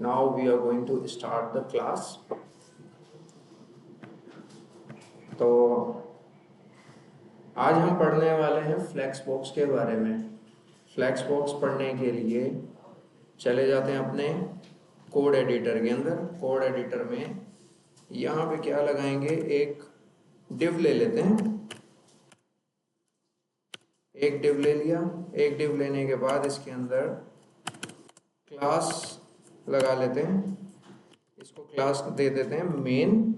Now we are going to start the class. तो आज हम पढ़ने वाले हैं फ्लैक्स बॉक्स के बारे में। फ्लैक्स बॉक्स पढ़ने के लिए चले जाते हैं अपने कोड एडिटर के अंदर। कोड एडिटर में यहाँ पे क्या लगाएंगे, एक डिव ले लेते हैं। एक डिव ले लिया। एक डिव लेने के बाद इसके अंदर क्लास लगा लेते हैं। इसको क्लास दे देते हैं मेन।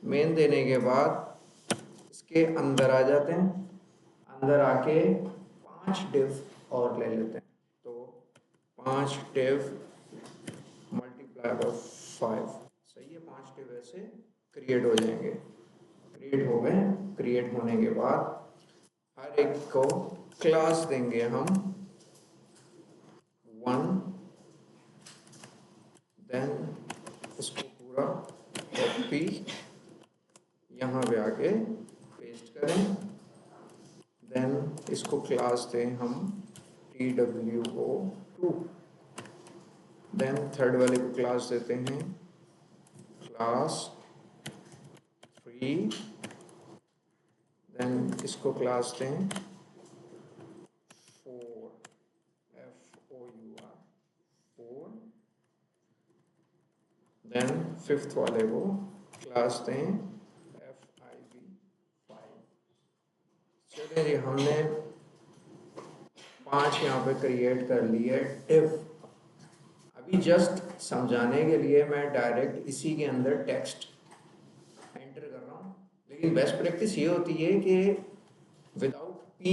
मेन देने के बाद इसके अंदर आ जाते हैं। अंदर आके 5 डिव और ले लेते हैं। तो 5 डिव मल्टीप्लाई बाय 5, सही है। 5 डिव ऐसे क्रिएट हो जाएंगे। क्रिएट हो गए। क्रिएट होने के बाद हर एक को क्लास देंगे हम 1। देन इसको पूरा कॉपी यहाँ पे आके पेस्ट करें। देन इसको क्लास दें हम TWO2। देन थर्ड वाले को क्लास देते हैं क्लास 3। देन इसको क्लास दें 4, FOUR 4। देन फिफ्थ वाले को क्लास दें FIV 5। चलिए जी, हमने 5 यहाँ पे क्रिएट कर लिए डिव। अभी जस्ट समझाने के लिए मैं डायरेक्ट इसी के अंदर टेक्स्ट एंटर कर रहा हूँ। लेकिन बेस्ट प्रैक्टिस ये होती है कि विदाउट P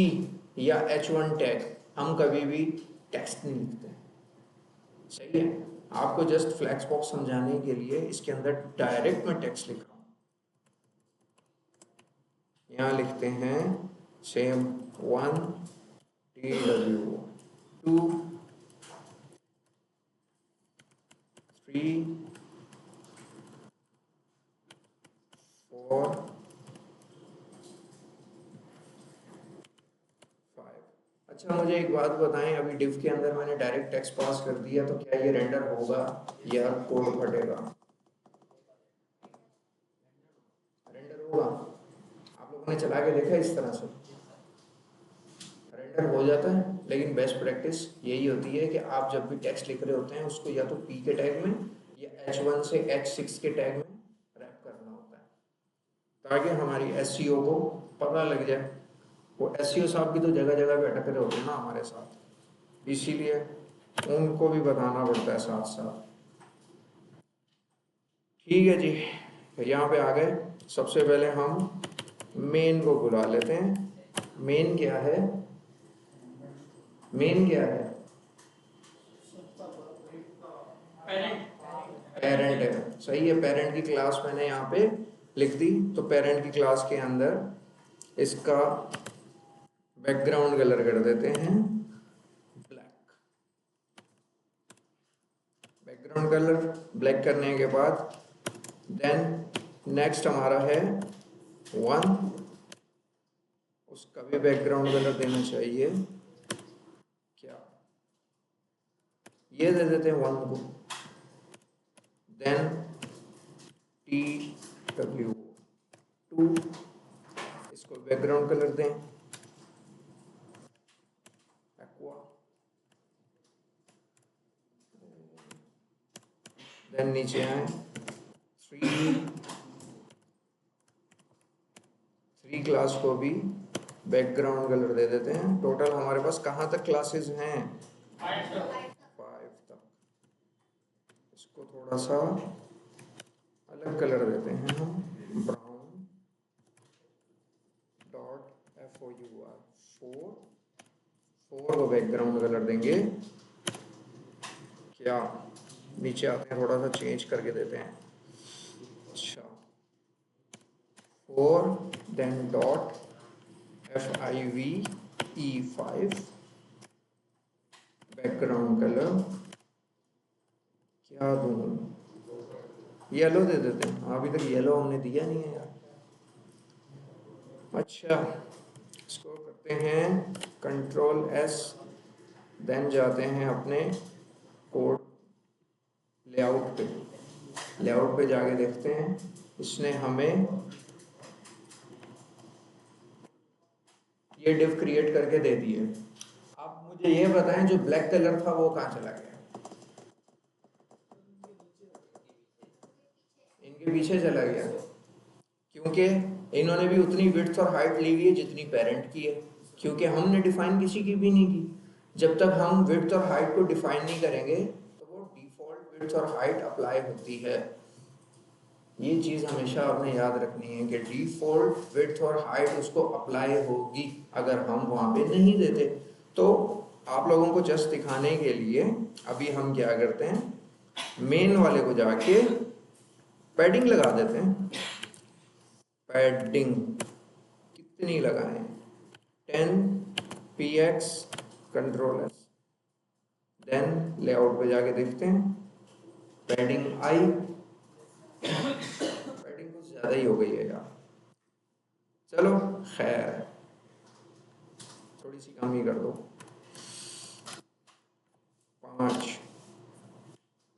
या H1 टैग हम कभी भी टेक्स्ट नहीं लिखते। सही है। आपको जस्ट फ्लैक्स बॉक्स समझाने के लिए इसके अंदर डायरेक्ट मैं टेक्स्ट लिख रहा हूँ। यहाँ लिखते हैं सेम 1 TWO 2 3 4 5। अच्छा, मुझे एक बात बताएं, अभी डिव के अंदर मैंने डायरेक्ट टेक्स्ट पास कर दिया, तो क्या ये रेंडर होगा या कोड फटेगा? रेंडर होगा। आप लोगों ने चला के देखा इस तरह से? रेंडर हो जाता है। लेकिन बेस्ट प्रैक्टिस यही होती है कि आप जब भी टेक्स्ट लिख रहे होते हैं उसको या तो P के टैग में या H1 से H6 के टैग में रैप करना होता है, ताकि हमारी SEO को पता लग जाए। वो SEO साहब भी तो जगह जगह पे अटक रहे होते हैं ना हमारे साथ, इसीलिए उनको भी बताना पड़ता है साथ साथ। ठीक है जी, यहाँ पे आ गए। सबसे पहले हम मेन को बुला लेते हैं। मेन क्या है? मेन क्या है? पेरेंट है। सही है। पेरेंट की क्लास मैंने यहाँ पे लिख दी। तो पेरेंट की क्लास के अंदर इसका बैकग्राउंड कलर कर देते हैं ब्लैक। बैकग्राउंड कलर ब्लैक करने के बाद देन नेक्स्ट हमारा है 1। उसका भी बैकग्राउंड कलर देना चाहिए क्या? ये दे देते हैं 1 को। देन TWO2, इसको बैकग्राउंड कलर दें एक्वा। देन नीचे आए 3 क्लास को भी बैकग्राउंड कलर दे देते हैं। टोटल हमारे पास कहाँ तक क्लासेस हैं? 5 तक। इसको थोड़ा सा अलग कलर देते हैं हम, ब्राउन डॉट FOUR 4 को बैकग्राउंड कलर देंगे क्या? नीचे आते हैं, थोड़ा सा चेंज करके देते हैं। अच्छा, 4 then dot FIVE5 background colour क्या दूँ? येलो दे देते हैं। अभी तक येलो हमने दिया नहीं है यार। अच्छा, इसको करते हैं Ctrl+S। देन जाते हैं अपने कोड लेआउट पे जाके देखते हैं, इसने हमें ये डिव क्रिएट करके दे दिए। अब मुझे ये बताएं जो ब्लैक कलर था वो कहाँ चला गया? इनके पीछे चला गया, क्योंकि इन्होंने भी उतनी विड्थ और हाइट ली हुई है जितनी पेरेंट की है, क्योंकि हमने डिफाइन किसी की भी नहीं की। जब तक हम विड्थ और हाइट को डिफाइन नहीं करेंगे तो वो डिफॉल्ट विड्थ और हाइट अप्लाई होती है। ये चीज हमेशा आपने याद रखनी है कि डिफॉल्ट विड्थ और हाइट उसको अप्लाई होगी अगर हम वहां पे नहीं देते। तो आप लोगों को जस्ट दिखाने के लिए अभी हम क्या करते हैं, मेन वाले को जाके पैडिंग लगा देते हैं। पैडिंग कितनी लगाएं? 10 px control S. Then layout पे जाके देखते हैं, पैडिंग आई, पैडिंग कुछ ज्यादा ही हो गई है यार, चलो खैर थोड़ी सी कम ही कर दो।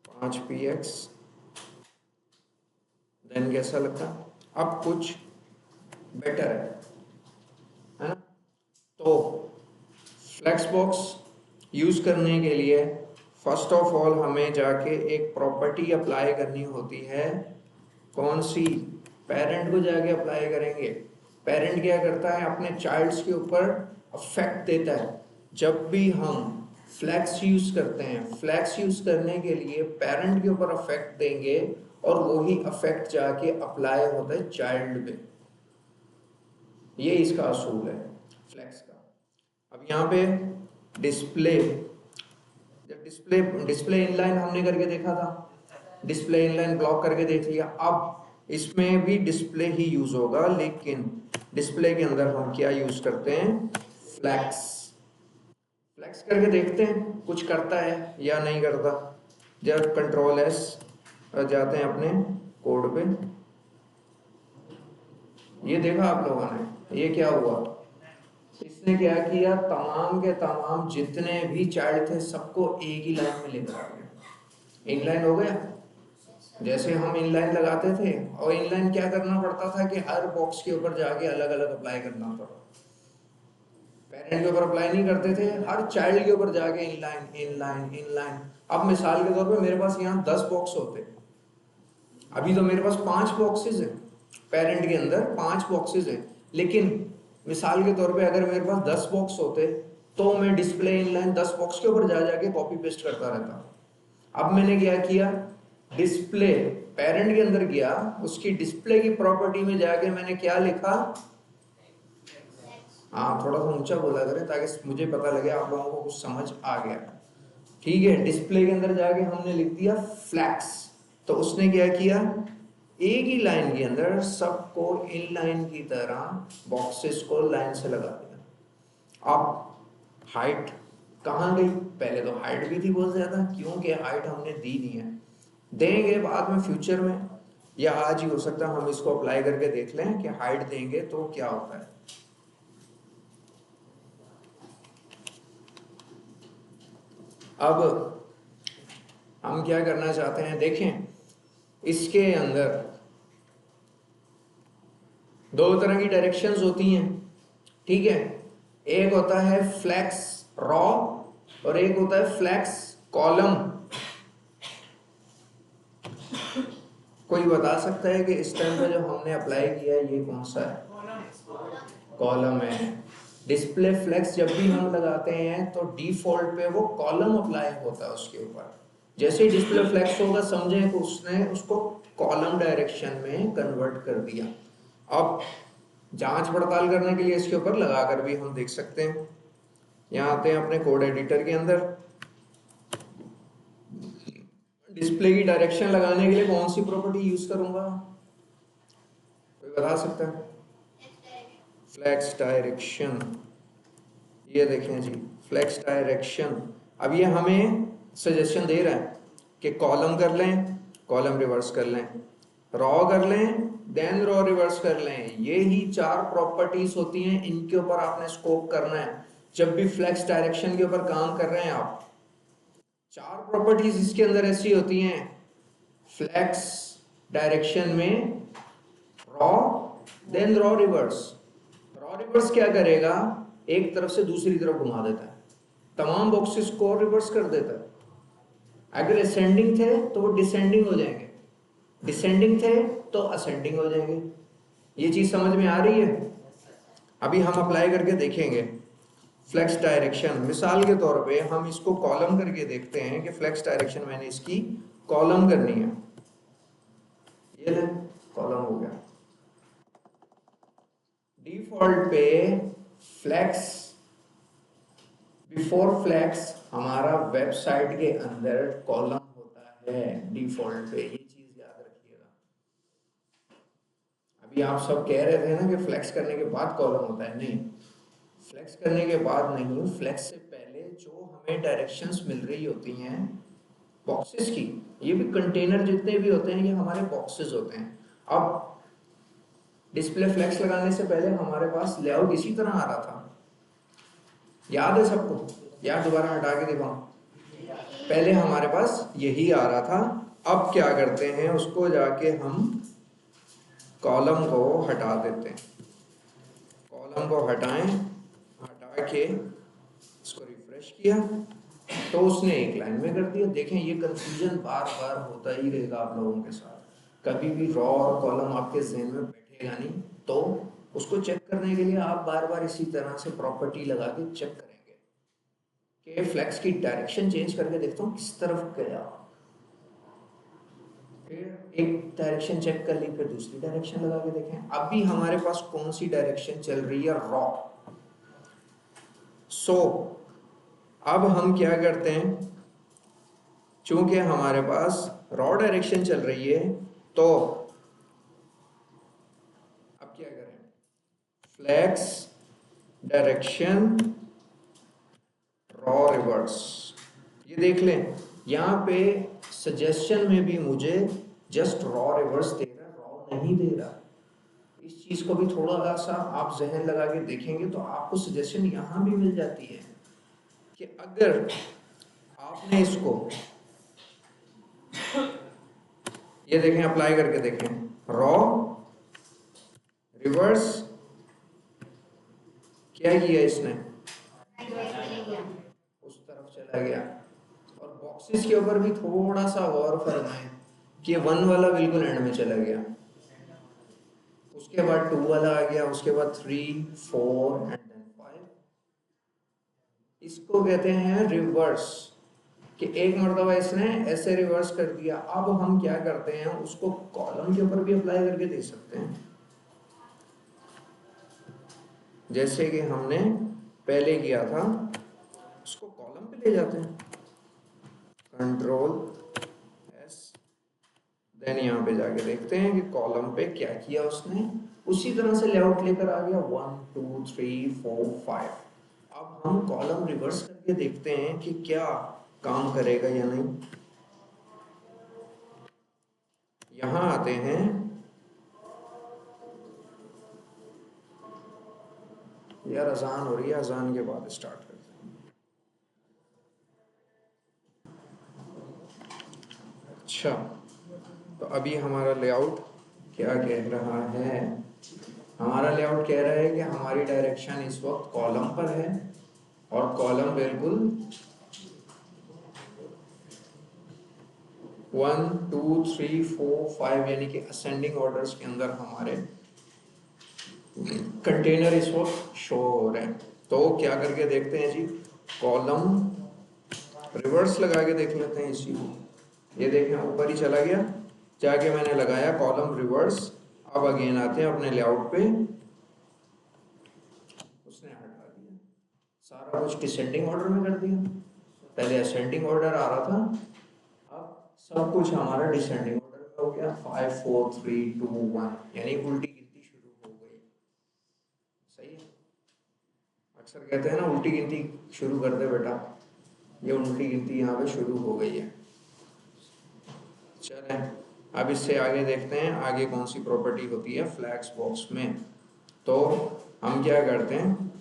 5 px। देन कैसा लगता? अब कुछ बेटर है ना? तो फ्लेक्स बॉक्स यूज करने के लिए फर्स्ट ऑफ ऑल हमें जाके एक प्रॉपर्टी अप्लाई करनी होती है। कौन सी? पेरेंट को जाके अप्लाई करेंगे। पेरेंट क्या करता है, अपने चाइल्ड्स के ऊपर अफेक्ट देता है। जब भी हम फ्लेक्स यूज करते हैं, फ्लेक्स यूज करने के लिए पेरेंट के ऊपर अफेक्ट देंगे और वही अफेक्ट जाके अप्लाई होता है चाइल्ड पे। ये इसका असूल है फ्लेक्स का। अब यहाँ पे डिस्प्ले, जब डिस्प्ले डिस्प्ले इनलाइन हमने करके देखा था, डिस्प्ले इनलाइन ब्लॉक करके देख लिया। अब इसमें भी डिस्प्ले ही यूज होगा, लेकिन डिस्प्ले के अंदर हम क्या यूज करते हैं? फ्लेक्स। फ्लेक्स करके देखते हैं कुछ करता है या नहीं करता। जब कंट्रोल एस जाते हैं अपने कोड पे, ये देखा आप लोगों ने ये क्या हुआ? इसने क्या किया, तमाम के तमाम जितने भी चाइल्ड थे सबको एक ही लाइन में लेकर आ गया। इनलाइन हो गया। जैसे हम इनलाइन लगाते थे, और इनलाइन क्या करना पड़ता था कि हर बॉक्स के ऊपर जाके अलग अलग अप्लाई करना पड़ा। पेरेंट के ऊपर अप्लाई नहीं करते थे, हर चाइल्ड के ऊपर जाके इनलाइन इनलाइन इनलाइन। अब मिसाल के तौर पे मेरे पास यहाँ 10 बॉक्स होते, अभी तो मेरे पास 5 बॉक्सेस है, पेरेंट के अंदर 5 बॉक्सेस है। लेकिन मिसाल के तौर पे अगर मेरे पास 10 बॉक्स होते तो मैं डिस्प्ले इनलाइन 10 बॉक्स के ऊपर जा जाके कॉपी पेस्ट करता रहता। अब मैंने क्या किया, डिस्प्ले पेरेंट के अंदर गया, उसकी डिस्प्ले की प्रॉपर्टी में जाके मैंने क्या लिखा, हाँ थोड़ा सा ऊंचा बोला करें ताकि मुझे पता लगे आप लोगों को कुछ समझ आ गया। ठीक है, डिस्प्ले के अंदर जाके हमने लिख दिया फ्लैक्स। तो उसने क्या किया, एक ही लाइन के अंदर सबको इन लाइन की तरह बॉक्सेस को लाइन से लगा दिया। अब हाइट कहाँ गई? पहले तो हाइट भी थी बहुत ज्यादा, क्योंकि हाइट हमने दी नहीं है, देंगे बाद में फ्यूचर में, या आज ही हो सकता है हम इसको अप्लाई करके देख लें कि हाइट देंगे तो क्या होता है। अब हम क्या करना चाहते हैं, देखें इसके अंदर दो तरह की डायरेक्शंस होती हैं। ठीक है, एक होता है फ्लैक्स रॉ और एक होता है फ्लैक्स कॉलम। कोई बता सकता है कि इस टाइम पे जो हमने अप्लाई किया है ये कौन सा है? कॉलम है। डिस्प्ले फ्लेक्स जब भी हम लगाते हैं तो डिफॉल्ट पे वो कॉलम अप्लाई होता है उसके ऊपर। जैसे ही डिस्प्ले फ्लेक्स होगा समझे कि उसने उसको कॉलम डायरेक्शन में कन्वर्ट कर दिया। अब जांच पड़ताल करने के लिए इसके ऊपर लगाकर भी हम देख सकते हैं। यहाँ आते हैं अपने कोड एडिटर के अंदर, डिस्प्ले की डायरेक्शन लगाने के लिए कौन सी प्रॉपर्टी यूज करूंगा, कोई बता सकता है? फ्लेक्स डायरेक्शन, ये देखें जी फ्लेक्स डायरेक्शन। अब ये हमें सजेशन दे रहा है कि कॉलम कर लें, कॉलम रिवर्स कर लें, रॉ कर लें, देन रॉ रिवर्स कर लें। ये ही 4 प्रॉपर्टीज होती हैं, इनके ऊपर आपने स्कोप करना है जब भी फ्लेक्स डायरेक्शन के ऊपर काम कर रहे हैं आप। 4 प्रॉपर्टीज इसके अंदर ऐसी होती हैं फ्लेक्स डायरेक्शन में row, then row reverse. Row reverse क्या करेगा, एक तरफ से दूसरी तरफ घुमा देता है, तमाम बॉक्सेस को रिवर्स कर देता है। अगर असेंडिंग थे तो वो डिसेंडिंग हो जाएंगे, डिसेंडिंग थे तो असेंडिंग हो जाएंगे। ये चीज समझ में आ रही है? अभी हम अप्लाई करके देखेंगे फ्लेक्स डायरेक्शन। मिसाल के तौर पे हम इसको कॉलम करके देखते हैं कि फ्लेक्स डायरेक्शन मैंने इसकी कॉलम करनी है। ये ले कॉलम हो गया। डिफॉल्ट पे फ्लेक्स, बिफोर फ्लेक्स हमारा वेबसाइट के अंदर कॉलम होता है डिफॉल्ट पे, ये चीज याद रखिएगा। अभी आप सब कह रहे थे ना कि फ्लेक्स करने के बाद कॉलम होता है, नहीं, फ्लेक्स करने के बाद नहीं, फ्लेक्स से पहले जो हमें डायरेक्शंस मिल रही होती हैं बॉक्सेस की, ये भी कंटेनर जितने भी होते हैं ये हमारे बॉक्सेस होते हैं। अब डिस्प्ले फ्लेक्स लगाने से पहले हमारे पास लेआउट इसी तरह आ रहा था, याद है सबको? या दोबारा हटा के दिखाऊं? पहले हमारे पास यही आ रहा था। अब क्या करते हैं, उसको जाके हम कॉलम को हटा देते हैं। कॉलम को हटाएं, हटा के इसको रिफ्रेश किया तो उसने एक लाइन में कर दिया। देखें ये कंफ्यूजन बार बार होता ही रहेगा आप लोगों के साथ, कभी भी रॉ और कॉलम आपके ज़हन में बैठेगा नहीं, तो उसको चेक करने के लिए आप बार बार इसी तरह से प्रॉपर्टी लगा के चेक करेंगे कि फ्लेक्स की डायरेक्शन चेंज करके देखता हूँ किस तरफ गया, फिर एक डायरेक्शन चेक कर ली, फिर दूसरी डायरेक्शन लगा के देखें। अभी हमारे पास कौन सी डायरेक्शन चल रही है, रॉ। सो अब हम क्या करते हैं, चूंकि हमारे पास रॉ डायरेक्शन चल रही है तो अब क्या करें, फ्लेक्स डायरेक्शन रॉ रिवर्स। ये देख लें यहाँ पे सजेशन में भी मुझे जस्ट रॉ रिवर्स दे रहा है, रॉ नहीं दे रहा। इस चीज को भी थोड़ा सा आप जहन लगा के देखेंगे तो आपको सजेशन यहाँ भी मिल जाती है कि अगर आपने इसको, ये देखें अप्लाई करके देखें, रॉ रिवर्स क्या किया इसने, उस तरफ चला गया। और बॉक्सेस के ऊपर भी थोड़ा सा गौर फरमाएं कि 1 वाला बिल्कुल एंड में चला गया, उसके बाद 2 वाला आ गया, उसके बाद 3, 4 एंड देन 5। इसको कहते हैं रिवर्स, कि एक मरतबा इसने ऐसे रिवर्स कर दिया। अब हम क्या करते हैं, उसको कॉलम के ऊपर भी अप्लाई करके दे सकते हैं, जैसे कि हमने पहले किया था। उसको कॉलम पे ले जाते हैं, कंट्रोल एस, देन यहाँ पे जाके देखते हैं कि कॉलम पे क्या किया उसने, उसी तरह से लेआउट लेकर आ गया 1 2 3 4 5। अब हम कॉलम रिवर्स करके देखते हैं कि क्या काम करेगा या नहीं। यहां आते हैं, यार अजान हो रही है, अजान के बाद स्टार्ट करते हैं। अच्छा, तो अभी हमारा लेआउट क्या कह रहा है, हमारा लेआउट कह रहा है कि हमारी डायरेक्शन इस वक्त कॉलम पर है और कॉलम बिल्कुल 1 2 3 4 5 यानी कि असेंडिंग ऑर्डर्स के अंदर हमारे कंटेनर इस वक्त शो हो रहे हैं। तो क्या करके देखते हैं जी, कॉलम रिवर्स लगा के देख लेते हैं इसी को। ये देखें ऊपर ही चला गया, जाके मैंने लगाया कॉलम रिवर्स। अब अगेन आते हैं अपने लेआउट पे, उसने हटा दिया, सारा कुछ डिसेंडिंग ऑर्डर में कर दिया। पहले असेंडिंग ऑर्डर आ रहा था, अब सब कुछ हमारा डिसेंडिंग ऑर्डर में हो गया। 5 4 3 2 1 यानी उल्टी गिनती शुरू हो गई। सही है, अक्सर कहते हैं ना उल्टी गिनती शुरू कर दे बेटा, ये उल्टी गिनती यहाँ पे शुरू हो गई है। चलें अब इससे आगे देखते हैं आगे कौन सी प्रॉपर्टी होती है फ्लैक्स बॉक्स में। तो हम क्या करते हैं,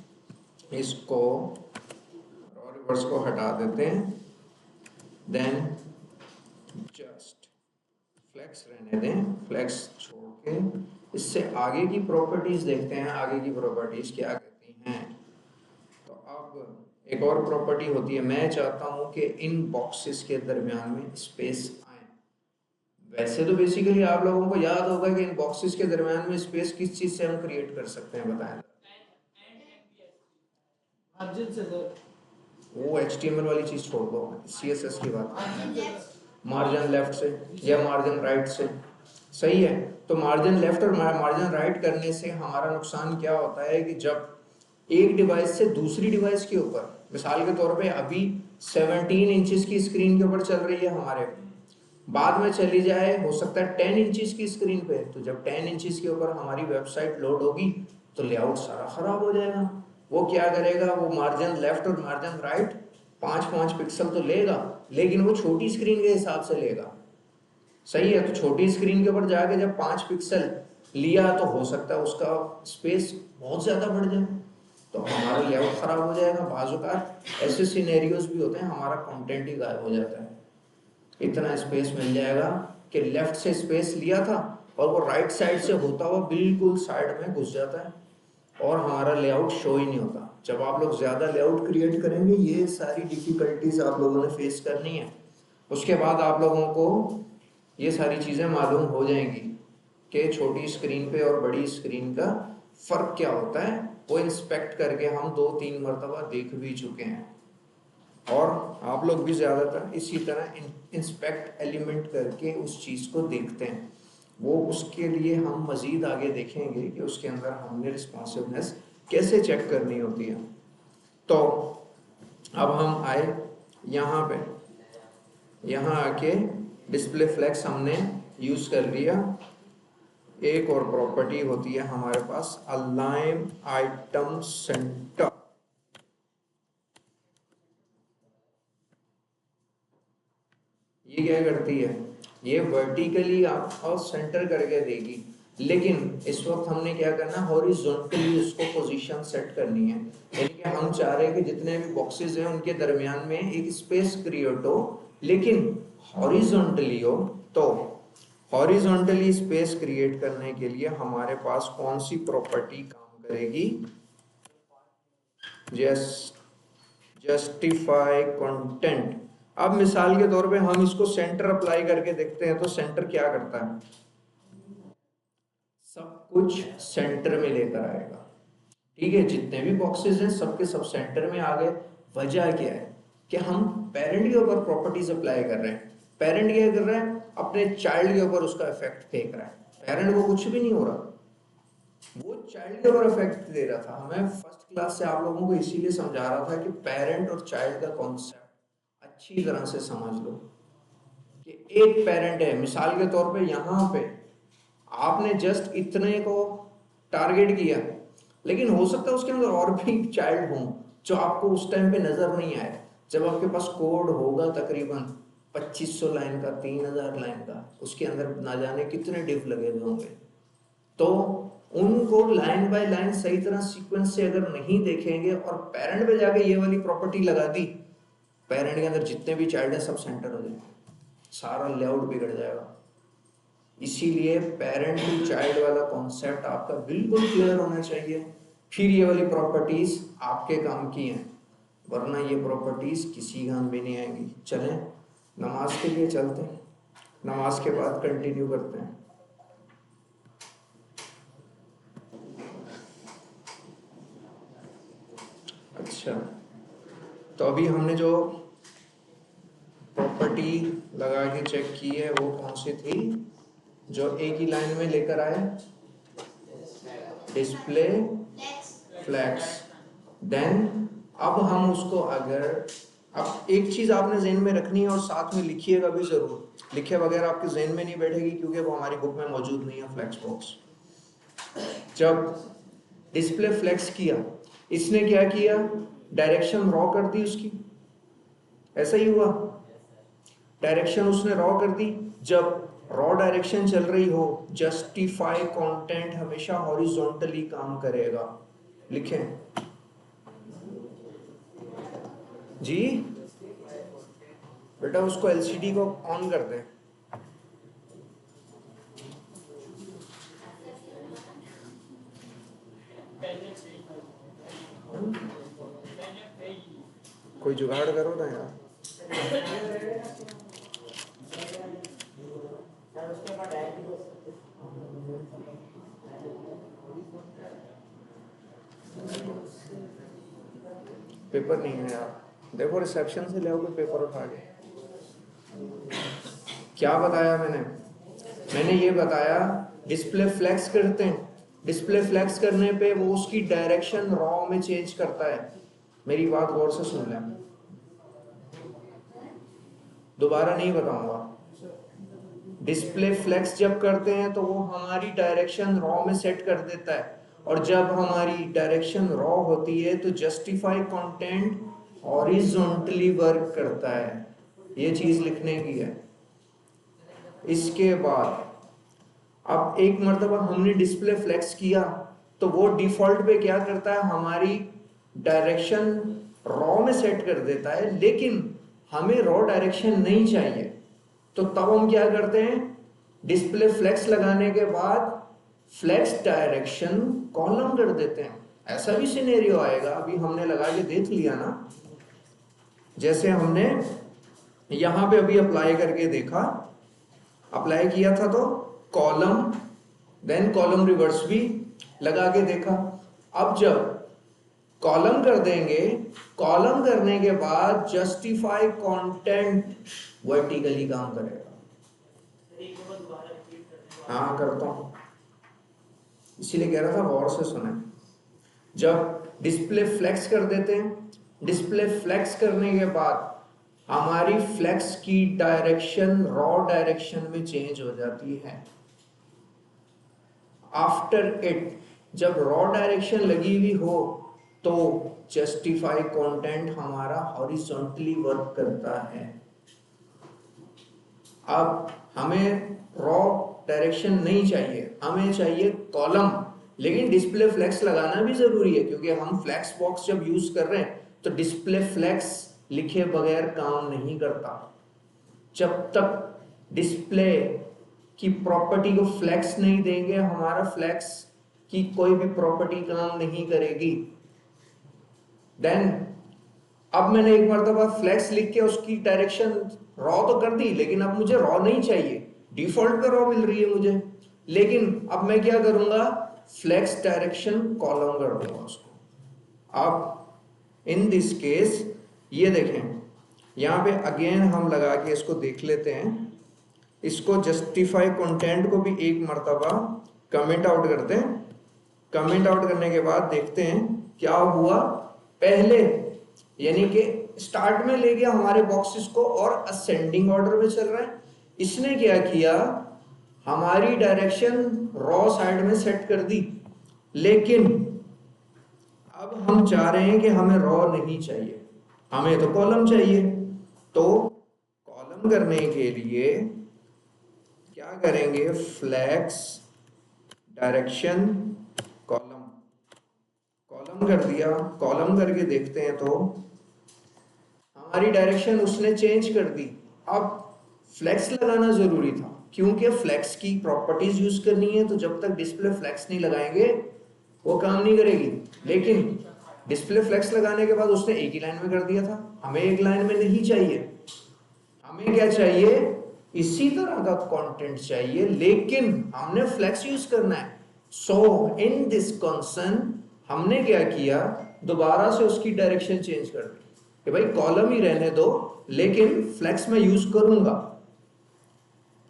इसको रॉ रिवर्स को हटा देते हैं, देन जस्ट फ्लेक्स रहने दें, फ्लेक्स छोड़ के इससे आगे की प्रॉपर्टीज देखते हैं। आगे की प्रॉपर्टीज क्या कहती हैं? तो अब एक और प्रॉपर्टी होती है, मैं चाहता हूं कि इन बॉक्सेस के दरमियान में स्पेस आए। वैसे तो बेसिकली आप लोगों को याद होगा कि इन बॉक्सेस के दरमियान में स्पेस किस चीज से हम क्रिएट कर सकते हैं, बताएं। मार्जिन से सर। वो HTML वाली चीज छोड़ दो, CSS की बात, मार्जिन लेफ्ट से या मार्जिन राइट से। सही है, तो मार्जिन लेफ्ट और मार्जिन राइट करने से हमारा नुकसान क्या होता है कि जब एक डिवाइस से दूसरी डिवाइस के ऊपर, मिसाल के तौर पे अभी 17 इंचेस की स्क्रीन के ऊपर चल रही है हमारे, बाद में चली जाए हो सकता है 10 इंचेस की स्क्रीन पे, तो जब 10 इंचेस के ऊपर हमारी वेबसाइट लोड होगी तो लेआउट सारा खराब हो जाएगा। वो क्या करेगा, वो मार्जिन लेफ्ट और मार्जिन राइट 5-5 पिक्सल तो लेगा, लेकिन वो छोटी स्क्रीन के हिसाब से लेगा। सही है, तो छोटी स्क्रीन के ऊपर जाके जब 5 पिक्सल लिया तो हो सकता है उसका स्पेस बहुत ज्यादा बढ़ जाए, तो हमारा लेआउट खराब हो जाएगा। बाज़ ऐसे सिनेरियोज भी होते हैं हमारा कंटेंट ही गायब हो जाता है। इतना स्पेस मिल जाएगा कि लेफ्ट से स्पेस लिया था और वो राइट साइड से होता हुआ बिल्कुल साइड में घुस जाता है और हमारा लेआउट शो ही नहीं होता। जब आप लोग ज़्यादा लेआउट क्रिएट करेंगे ये सारी डिफिकल्टीज आप लोगों ने फेस करनी है। उसके बाद आप लोगों को ये सारी चीज़ें मालूम हो जाएंगी कि छोटी स्क्रीन पे और बड़ी स्क्रीन का फ़र्क क्या होता है। वो इंस्पेक्ट करके हम 2-3 मरतबा देख भी चुके हैं और आप लोग भी ज़्यादातर इसी तरह इंस्पेक्ट एलिमेंट करके उस चीज़ को देखते हैं। वो उसके लिए हम मज़ीद आगे देखेंगे कि उसके अंदर हमने रिस्पॉन्सिवनेस कैसे चेक करनी होती है। तो अब हम आए यहाँ पे, यहाँ आके डिस्प्ले फ्लेक्स हमने यूज़ कर लिया। एक और प्रॉपर्टी होती है हमारे पास, अलाइन आइटम सेंटर। ये क्या करती है, ये वर्टिकली आपको सेंटर करके देगी, लेकिन इस वक्त हमने क्या करना, हॉरिजॉन्टली उसको पोजीशन सेट करनी है। यानी कि हम चाह रहे हैं कि जितने भी बॉक्सेस हैं उनके दरमियान में एक स्पेस क्रिएट हो, लेकिन हॉरिजॉन्टली हो। तो हॉरिजॉन्टली स्पेस क्रिएट करने के लिए हमारे पास कौन सी प्रॉपर्टी काम करेगी? Justify content. अब मिसाल के तौर पे हम इसको सेंटर अप्लाई करके देखते हैं, तो सेंटर क्या करता है, सब कुछ सेंटर में लेकर आएगा। ठीक है, जितने भी बॉक्सेस हैं सबके सब सेंटर में आ गए। वजह क्या है कि हम पेरेंट के ऊपर प्रॉपर्टीज अप्लाई कर रहे हैं। पेरेंट क्या कर रहा है, अपने चाइल्ड के ऊपर उसका इफेक्ट फेंक रहा है। पेरेंट को कुछ भी नहीं हो रहा, वो चाइल्ड के ऊपर इफेक्ट दे रहा था। हमें फर्स्ट क्लास से आप लोगों को इसीलिए समझा रहा था कि पेरेंट और चाइल्ड का कॉन्सेप्ट अच्छी तरह से समझ लो कि एक पेरेंट है, मिसाल के तौर पे यहाँ पे आपने जस्ट इतने को टारगेट किया, लेकिन हो सकता है उसके अंदर और भी चाइल्ड हों जो आपको उस टाइम पे नजर नहीं आए। जब आपके पास कोड होगा तकरीबन 2500 लाइन का, 3000 लाइन का, उसके अंदर ना जाने कितने डिव लगे हुए होंगे। तो उनको लाइन बाय लाइन सही तरह सीक्वेंस से अगर नहीं देखेंगे और पेरेंट पे जाके ये वाली प्रॉपर्टी लगा दी, पेरेंट के अंदर जितने भी चाइल्ड है सब सेंटर हो जाएंगे, सारा लेआउट बिगड़ जाएगा। इसीलिए पेरेंट टू चाइल्ड वाला कॉन्सेप्ट आपका बिल्कुल क्लियर होना चाहिए, फिर ये वाली प्रॉपर्टीज आपके काम की हैं, वरना ये प्रॉपर्टीज किसी काम भी नहीं आएंगी। चलें नमाज के लिए चलते हैं, नमाज के बाद कंटिन्यू करते हैं। अच्छा, तो अभी हमने जो प्रॉपर्टी लगा के चेक की है वो कौन सी थी, जो एक ही लाइन में लेकर आए, डिस्प्ले फ्लैक्स। देन अब हम उसको अगर, अब एक चीज आपने जहन में रखनी है और साथ में लिखिएगा भी जरूर, लिखे बगैर आपके जहन में नहीं बैठेगी क्योंकि वो हमारी बुक में मौजूद नहीं है फ्लैक्स बॉक्स। जब डिस्प्ले फ्लैक्स किया, इसने क्या किया, डायरेक्शन रॉ कर दी उसकी, ऐसा ही हुआ, डायरेक्शन उसने रॉ कर दी। जब रॉ डायरेक्शन चल रही हो, जस्टिफाई कंटेंट हमेशा हॉरिजॉन्टली काम करेगा। लिखें जी, बेटा उसको एलसीडी को ऑन कर दें। करो ना यार। पेपर नहीं है यार, देखो रिसेप्शन से ले आओगे पेपर उठा के। क्या बताया मैंने ये बताया डिस्प्ले फ्लेक्स करते हैं, डिस्प्ले फ्लेक्स करने पे वो उसकी डायरेक्शन रॉ में चेंज करता है। मेरी बात गौर से सुन लें, दोबारा नहीं बताऊंगा। डिस्प्ले फ्लेक्स जब करते हैं तो वो हमारी डायरेक्शन रॉ में सेट कर देता है, और जब हमारी डायरेक्शन रॉ होती है तो जस्टिफाई कंटेंट हॉरिजॉन्टली वर्क करता है। ये चीज लिखने की है। इसके बाद अब एक मर्तबा हमने डिस्प्ले फ्लेक्स किया तो वो डिफॉल्ट पे क्या करता है, हमारी डायरेक्शन रॉ में सेट कर देता है, लेकिन हमें रॉ डायरेक्शन नहीं चाहिए। तो तब हम क्या करते हैं, डिस्प्ले फ्लेक्स लगाने के बाद फ्लेक्स डायरेक्शन कॉलम कर देते हैं। ऐसा भी सिनेरियो आएगा, अभी हमने लगा के देख लिया ना, जैसे हमने यहां पे अभी अप्लाई करके देखा, अप्लाई किया था तो कॉलम देन कॉलम रिवर्स भी लगा के देखा। अब जब कॉलम कर देंगे, कॉलम करने के बाद जस्टिफाई कंटेंट वर्टिकली काम करेगा। हाँ करता हूं, इसीलिए कह रहा था गौर से सुने। जब डिस्प्ले फ्लेक्स कर देते हैं, डिस्प्ले फ्लेक्स करने के बाद हमारी फ्लेक्स की डायरेक्शन रॉ डायरेक्शन में चेंज हो जाती है। आफ्टर इट जब रॉ डायरेक्शन लगी हुई हो तो जस्टिफाई कंटेंट हमारा हॉरिजॉन्टली वर्क करता है। अब हमें रॉ डायरेक्शन नहीं चाहिए, हमें चाहिए कॉलम, लेकिन डिस्प्ले फ्लेक्स लगाना भी जरूरी है, क्योंकि हम फ्लेक्स बॉक्स जब यूज कर रहे हैं तो डिस्प्ले फ्लेक्स लिखे बगैर काम नहीं करता। जब तक डिस्प्ले की प्रॉपर्टी को फ्लेक्स नहीं देंगे, हमारा फ्लेक्स की कोई भी प्रॉपर्टी काम नहीं करेगी। देन अब मैंने एक मर्तबा फ्लेक्स लिख के उसकी डायरेक्शन रॉ तो कर दी, लेकिन अब मुझे रॉ नहीं चाहिए, डिफॉल्ट पे रॉ मिल रही है मुझे, लेकिन अब मैं क्या करूंगा, फ्लेक्स डायरेक्शन कॉलम कर दूंगा उसको। अब इन दिस केस ये देखें, यहाँ पे अगेन हम लगा के इसको देख लेते हैं। इसको जस्टिफाई कंटेंट को भी एक मर्तबा कमेंट आउट करते हैं। कमेंट आउट करने के बाद देखते हैं क्या हुआ। पहले यानी कि स्टार्ट में ले गया हमारे बॉक्सेस को और असेंडिंग ऑर्डर में चल रहा है। इसने क्या किया, हमारी डायरेक्शन रॉ साइड में सेट कर दी, लेकिन अब हम चाह रहे हैं कि हमें रॉ नहीं चाहिए, हमें तो कॉलम चाहिए। तो कॉलम करने के लिए क्या करेंगे, फ्लेक्स डायरेक्शन कॉलम, कॉलम कर दिया। कॉलम करके देखते हैं तो हमारी डायरेक्शन उसने चेंज कर दी। अब फ्लेक्स लगाना जरूरी था, क्योंकि फ्लेक्स की प्रॉपर्टीज यूज करनी है, तो जब तक डिस्प्ले फ्लेक्स नहीं लगाएंगे वो काम नहीं करेगी। लेकिन डिस्प्ले फ्लेक्स लगाने के बाद उसने एक ही लाइन में कर दिया था, हमें एक लाइन में नहीं चाहिए, हमें क्या चाहिए, इसी तरह का कंटेंट चाहिए, लेकिन हमने फ्लेक्स यूज करना है। सो इन दिस कंसर्न हमने क्या किया, दोबारा से उसकी डायरेक्शन चेंज कर दी कि भाई कॉलम ही रहने दो, लेकिन फ्लेक्स में यूज करूंगा।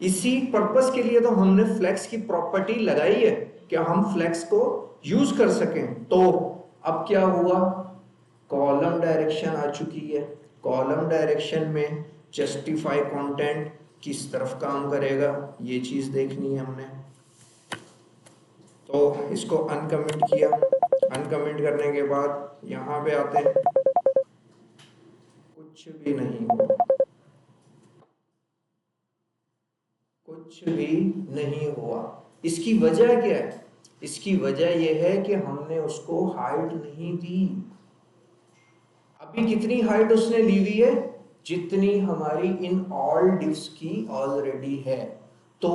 इसी पर्पस के लिए तो हमने फ्लेक्स की प्रॉपर्टी लगाई है कि हम फ्लेक्स को यूज कर सकें। तो अब क्या हुआ, कॉलम डायरेक्शन आ चुकी है। कॉलम डायरेक्शन में जस्टिफाई कंटेंट किस तरफ काम करेगा, ये चीज देखनी है हमने। तो इसको अनकमेंट किया, अनकमेंट करने के बाद यहां पे आते हैं, कुछ भी नहीं हुआ, कुछ भी नहीं हुआ। इसकी वजह क्या है, इसकी वजह यह है कि हमने उसको हाइट नहीं दी। अभी कितनी हाइट उसने ली हुई है, जितनी हमारी इन ऑल डिव्स की ऑलरेडी है। तो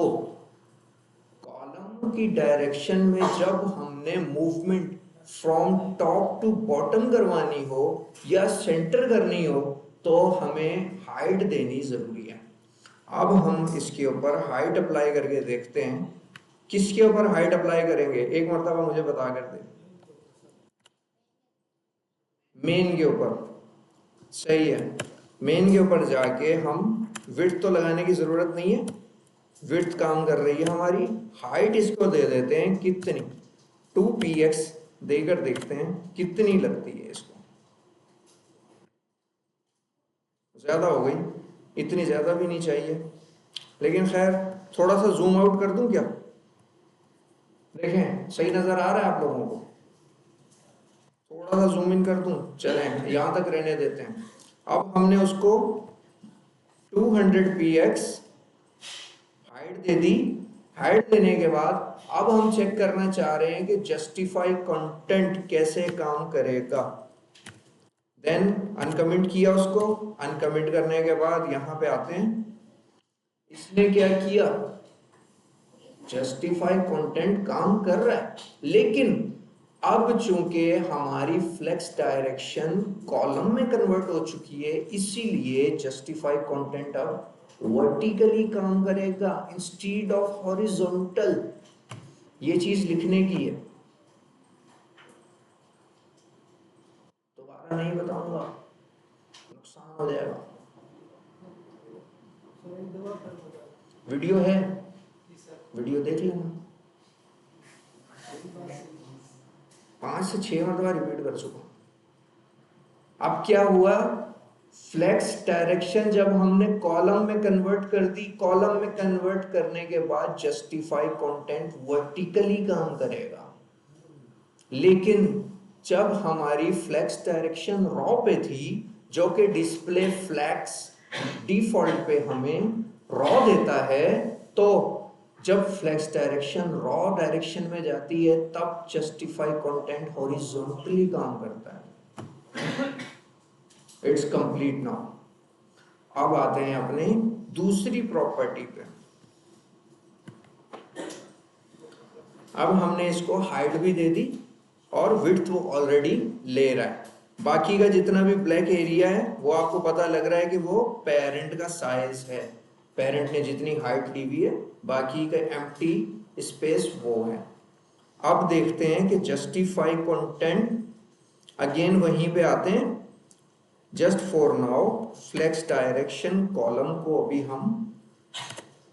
कॉलम की डायरेक्शन में जब हमने movement from top to bottom करवानी हो या सेंटर करनी हो, तो हमें हाइट देनी जरूरी है। अब हम इसके ऊपर हाइट अप्लाई करके देखते हैं। किसके ऊपर हाइट अप्लाई करेंगे, एक मरतबा मुझे बता कर दे। मेन के ऊपर, सही है। मेन के ऊपर जाके हम विड्थ तो लगाने की जरूरत नहीं है, विड्थ काम कर रही है हमारी। हाइट इसको दे देते हैं कितनी, 2px देकर देखते हैं कितनी लगती है इसको। ज्यादा हो गई, इतनी ज्यादा भी नहीं चाहिए, लेकिन खैर थोड़ा सा जूम आउट कर दूं क्या? देखें सही नजर आ रहा है आप लोगों को? थोड़ा सा जूम इन कर दूं, चलें यहां तक रहने देते हैं। अब हमने उसको 200px हाइट दे दी। हाइट देने के बाद अब हम चेक करना चाह रहे हैं कि जस्टिफाई कंटेंट कैसे काम करेगा। देन अनकमेंट किया उसको। अनकमेंट करने के बाद यहां पे आते हैं, इसने क्या किया, जस्टिफाई कंटेंट काम कर रहा है, लेकिन अब चूंकि हमारी फ्लेक्स डायरेक्शन कॉलम में कन्वर्ट हो चुकी है, इसीलिए जस्टिफाई कंटेंट अब वर्टिकली काम करेगा इंस्टीड ऑफ हॉरिजॉन्टल। ये चीज लिखने की है, दोबारा नहीं बताऊंगा, नुकसान हो जाएगा। वीडियो है, वीडियो देख लेना। 5 से 6 मरतबा रिपीट कर चुका। अब क्या हुआ, फ्लेक्स डायरेक्शन जब हमने कॉलम में कन्वर्ट कर दी, कॉलम में कन्वर्ट करने के बाद जस्टिफाई कंटेंट वर्टिकली काम करेगा। लेकिन जब हमारी फ्लेक्स डायरेक्शन रॉ पे थी, जो कि डिस्प्ले फ्लेक्स डिफॉल्ट पे हमें रॉ देता है, तो जब फ्लेक्स डायरेक्शन रॉ डायरेक्शन में जाती है तब जस्टिफाई कंटेंट हॉरिजॉन्टली काम करता है। It's complete now. अब आते हैं अपने दूसरी प्रॉपर्टी पे। अब हमने इसको हाइट भी दे दी और विड्थ वो ऑलरेडी ले रहा है। बाकी का जितना भी ब्लैक एरिया है वो आपको पता लग रहा है कि वो पेरेंट का साइज है। पेरेंट ने जितनी हाइट ली हुई है, बाकी का एम्प्टी स्पेस वो है। अब देखते हैं कि जस्टिफाई कंटेंट, अगेन वहीं पे आते हैं। Just for now flex direction column को अभी हम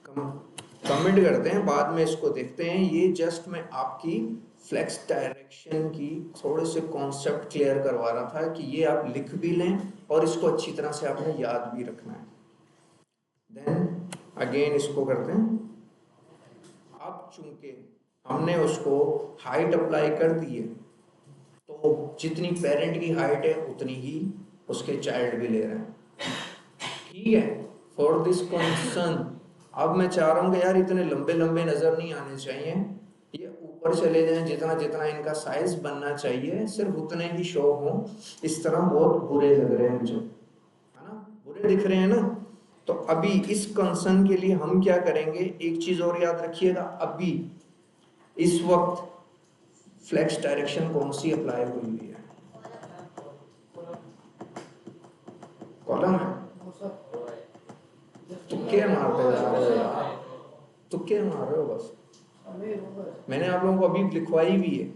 कमेंट करते हैं, बाद में इसको देखते हैं। ये जस्ट मैं आपकी फ्लेक्स डायरेक्शन की थोड़े से कॉन्सेप्ट क्लियर करवा रहा था कि ये आप लिख भी लें और इसको अच्छी तरह से आपने याद भी रखना है। देन अगेन इसको करते हैं। अब चूंकि हमने उसको हाइट अप्लाई कर दी है, तो जितनी पेरेंट की हाइट है उतनी ही उसके चाइल्ड भी ले रहे हैं। ठीक है, फॉर दिस कंसर्न अब मैं चाह रहा हूं कि यार इतने लंबे लंबे नजर नहीं आने चाहिए, ये ऊपर चले जाएं, जितना जितना इनका साइज बनना चाहिए सिर्फ उतने ही शो हो। इस तरह बहुत बुरे लग रहे हैं मुझे, है ना, बुरे दिख रहे हैं ना। तो अभी इस कंसर्न के लिए हम क्या करेंगे, एक चीज और याद रखिएगा। अभी इस वक्त फ्लेक्स डायरेक्शन कौन सी अप्लाई हुई हुई है, कॉलम है। तुक्के मारते जा रहे हो यार, तुक्के मार रहे हो बस। मैंने आप लोगों को अभी लिखवाई भी है।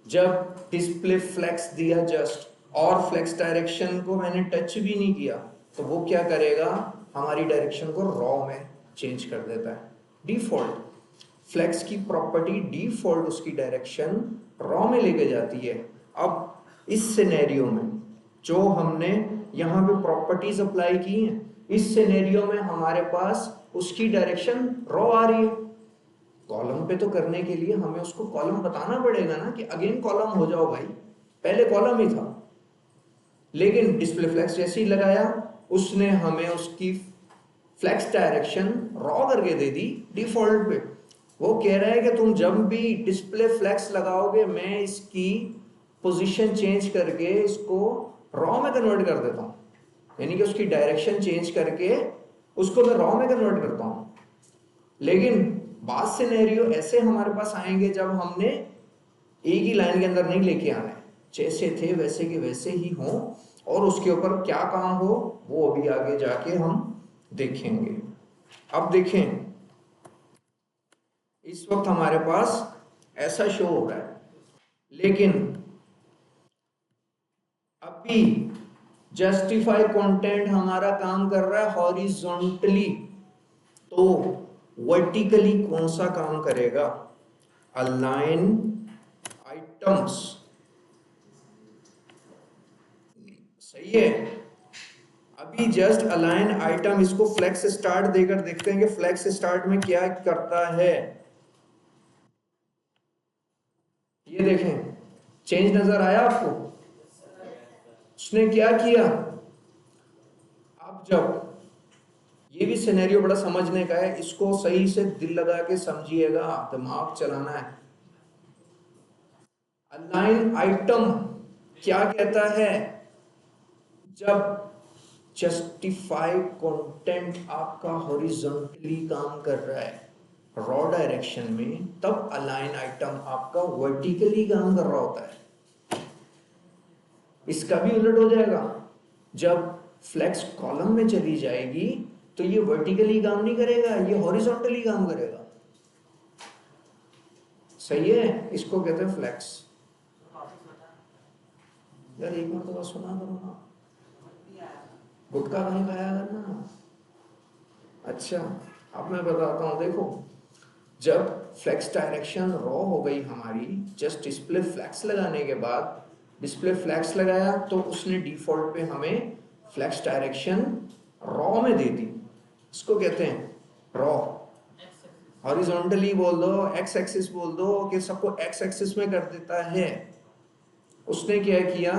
जब डिस्प्ले फ्लेक्स दिया जस्ट, और फ्लेक्स डायरेक्शन को मैंने टच भी नहीं किया, तो वो क्या करेगा, हमारी डायरेक्शन को रॉ में चेंज कर देता है। डिफॉल्ट फ्लेक्स की प्रॉपर्टी, डिफॉल्ट उसकी डायरेक्शन रॉ में लेके जाती है। अब इस सिनेरियो में जो हमने यहाँ पे प्रॉपर्टीज अप्लाई की हैं, इस सिनेरियो में हमारे पास उसकी डायरेक्शन रॉ आ रही है। कॉलम पे तो करने के लिए हमें उसको कॉलम बताना पड़ेगा ना, कि अगेन कॉलम हो जाओ भाई, पहले कॉलम ही था। लेकिन डिस्प्ले फ्लेक्स जैसे ही लगाया, उसने हमें उसकी फ्लेक्स डायरेक्शन रॉ करके दे दी डिफॉल्ट पे। वो कह रहा है कि तुम जब भी डिस्प्ले फ्लेक्स लगाओगे, मैं इसकी पोजीशन चेंज करके इसको रॉ में कन्वर्ट कर देता हूँ, यानी कि उसकी डायरेक्शन चेंज करके उसको मैं रॉ में कन्वर्ट करता हूँ। लेकिन बाद सिनेरियो ऐसे हमारे पास आएंगे जब हमने एक ही लाइन के अंदर नहीं लेके आना है, जैसे थे वैसे के वैसे ही हों, और उसके ऊपर क्या काम हो वो अभी आगे जाके हम देखेंगे। अब देखें, इस वक्त हमारे पास ऐसा शो हो रहा है, लेकिन अभी जस्टिफाई कंटेंट हमारा काम कर रहा है हॉरिजॉन्टली, तो वर्टिकली कौन सा काम करेगा? Align items. सही है। अभी जस्ट अलाइन आइटम, इसको फ्लेक्स स्टार्ट देकर देखते हैं कि फ्लेक्स स्टार्ट में क्या करता है। ये देखें, चेंज नजर आया आपको? उसने क्या किया? अब जब ये भी सिनेरियो बड़ा समझने का है, इसको सही से दिल लगा के समझिएगा, दिमाग चलाना है। अलाइन आइटम क्या कहता है? जब जस्टिफाई कंटेंट आपका हॉरिजॉन्टली काम कर रहा है रॉ डायरेक्शन में, तब अलाइन आइटम आपका वर्टिकली काम कर रहा होता है। इसका भी उलट हो जाएगा, जब फ्लेक्स कॉलम में चली जाएगी तो ये वर्टिकली काम नहीं करेगा, ये हॉरिजॉन्टली काम करेगा। सही है, इसको कहते हैं फ्लेक्स। यार एक मरतबा सुना करो ना, गुटखा नहीं खाया करना। अच्छा, अब मैं बताता हूँ। देखो, जब फ्लेक्स डायरेक्शन रॉ हो गई हमारी, जस्ट डिस्प्ले फ्लेक्स लगाने के बाद, डिस्प्ले फ्लेक्स लगाया तो उसने डिफॉल्ट पे हमें फ्लेक्स डायरेक्शन रॉ में दे दी। इसको कहते हैं रॉ। हॉरिजॉन्टली बोल दो, एक्स एक्सिस बोल दो, कि सबको एक्स एक्सिस में कर देता है। उसने क्या किया?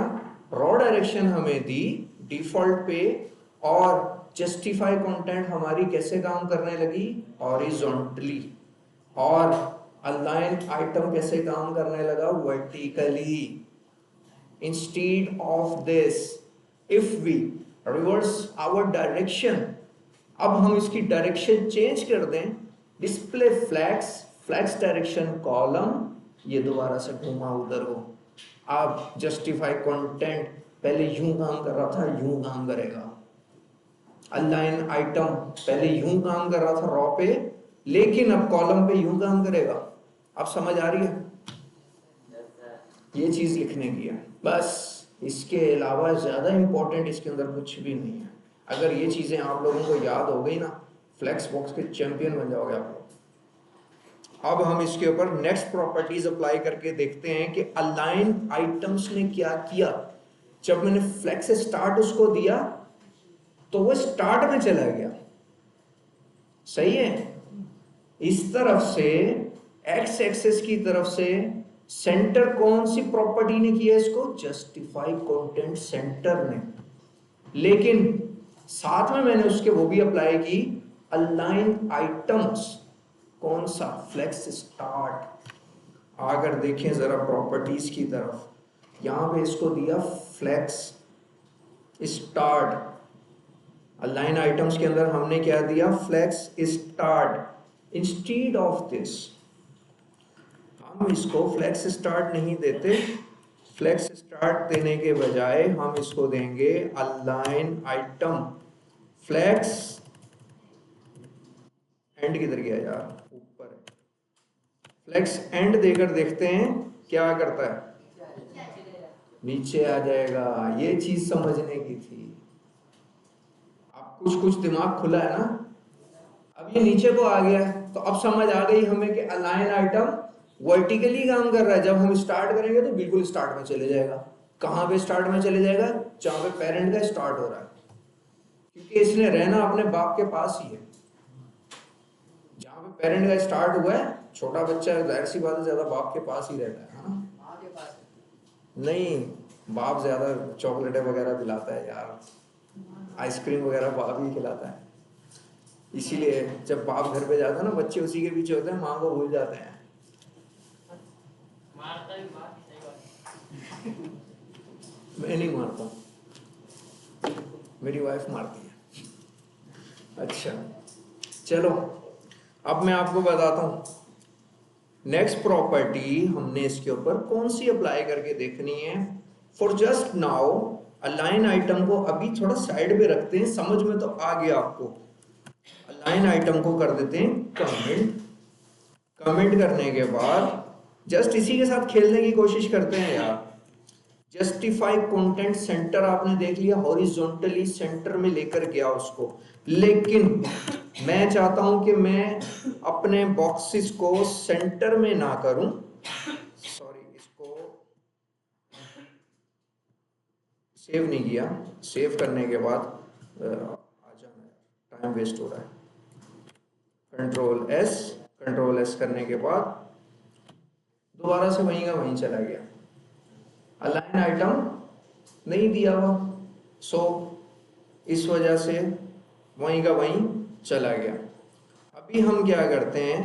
रॉ डायरेक्शन हमें दी डिफॉल्ट पे, और जस्टिफाई कंटेंट हमारी कैसे काम करने लगी? हॉरिजॉन्टली। और अलाइन आइटम कैसे काम करने लगा? Vertically. Instead of this, if we reverse our direction, अब हम इसकी डायरेक्शन चेंज कर दें, display flex, flex direction column, ये दोबारा से घूमा उधर हो। अब जस्टिफाई कंटेंट पहले यूं काम कर रहा था, यूं काम करेगा। अलाइन आइटम पहले यूं काम कर रहा था रॉ पे, लेकिन अब कॉलम पे यूं काम करेगा। अब समझ आ रही है? ये चीज लिखने की है बस, इसके अलावा ज्यादा इंपॉर्टेंट इसके अंदर कुछ भी नहीं है। अगर ये चीजें आप लोगों को याद हो गई ना, फ्लेक्स बॉक्स के चैंपियन बन जाओगे आप लोग। अब हम इसके ऊपर नेक्स्ट प्रॉपर्टीज अप्लाई करके देखते हैं कि अलाइन आइटम्स ने क्या किया। जब मैंने फ्लेक्स स्टार्ट उसको दिया तो वो स्टार्ट में चला गया। सही है। इस तरफ से एक्स एक्सेस की तरफ से सेंटर कौन सी प्रॉपर्टी ने किया इसको? जस्टिफाई कंटेंट सेंटर ने। लेकिन साथ में मैंने उसके वो भी अप्लाई की, अलाइन आइटम्स। कौन सा? Flex start. अगर देखें जरा प्रॉपर्टीज की तरफ, यहां पे इसको दिया फ्लेक्स स्टार्ट। अलाइन आइटम्स के अंदर हमने क्या दिया? Flex start. Instead of this, हम इसको फ्लेक्स स्टार्ट नहीं देते। फ्लेक्स स्टार्ट देने के बजाय हम इसको देंगे अलाइन आइटम फ्लेक्स एंड। किधर गया यार? ऊपर है। फ्लेक्स एंड देकर देखते हैं क्या करता है। नीचे आ जाएगा। ये चीज समझने की थी। अब कुछ कुछ दिमाग खुला है ना। अब ये नीचे को आ गया, तो अब समझ आ गई हमें कि अलाइन आइटम वर्टिकली काम कर रहा है। जब हम स्टार्ट करेंगे तो बिल्कुल स्टार्ट में चले जाएगा। कहां पे स्टार्ट में चले जाएगा? जहां पे पेरेंट का स्टार्ट हो रहा है, क्योंकि इसने रहना अपने बाप के पास ही है। जहां पे पेरेंट का स्टार्ट हुआ है, छोटा बच्चा जाहिर सी बात है ज्यादा बाप के पास ही रहता है ना। नहीं, बाप ज्यादा चॉकलेटें वगैरह दिलाता है यार, आइसक्रीम वगैरह बाप ही खिलाता है। इसीलिए जब बाप घर पे जाता है ना, बच्चे उसी के पीछे होते हैं, माँ को भूल जाते हैं। मारता भी बाप ही, सही बात। मैं नहीं मारता, मेरी वाइफ मारती है। अच्छा चलो, अब मैं आपको बताता हूं नेक्स्ट प्रॉपर्टी हमने इसके ऊपर कौन सी अप्लाई करके देखनी है। For just now align item को अभी थोड़ा साइड पे रखते हैं, समझ में तो आ गया आपको। अलाइन आइटम को कर देते हैं कमेंट। कमेंट करने के बाद जस्ट इसी के साथ खेलने की कोशिश करते हैं यार। जस्टिफाई कंटेंट सेंटर आपने देख लिया, हॉरिजॉन्टली सेंटर में लेकर गया उसको, लेकिन मैं चाहता हूं कि मैं अपने बॉक्सेस को सेंटर में ना करूं। सॉरी, इसको सेव नहीं किया। सेव करने के बाद आ जाना, टाइम वेस्ट हो रहा है। कंट्रोल एस करने के बाद दोबारा से वहीं का वहीं चला गया। अलाइन आइटम नहीं दिया हुआ, सो इस वजह से वहीं का वहीं चला गया। अभी हम क्या करते हैं,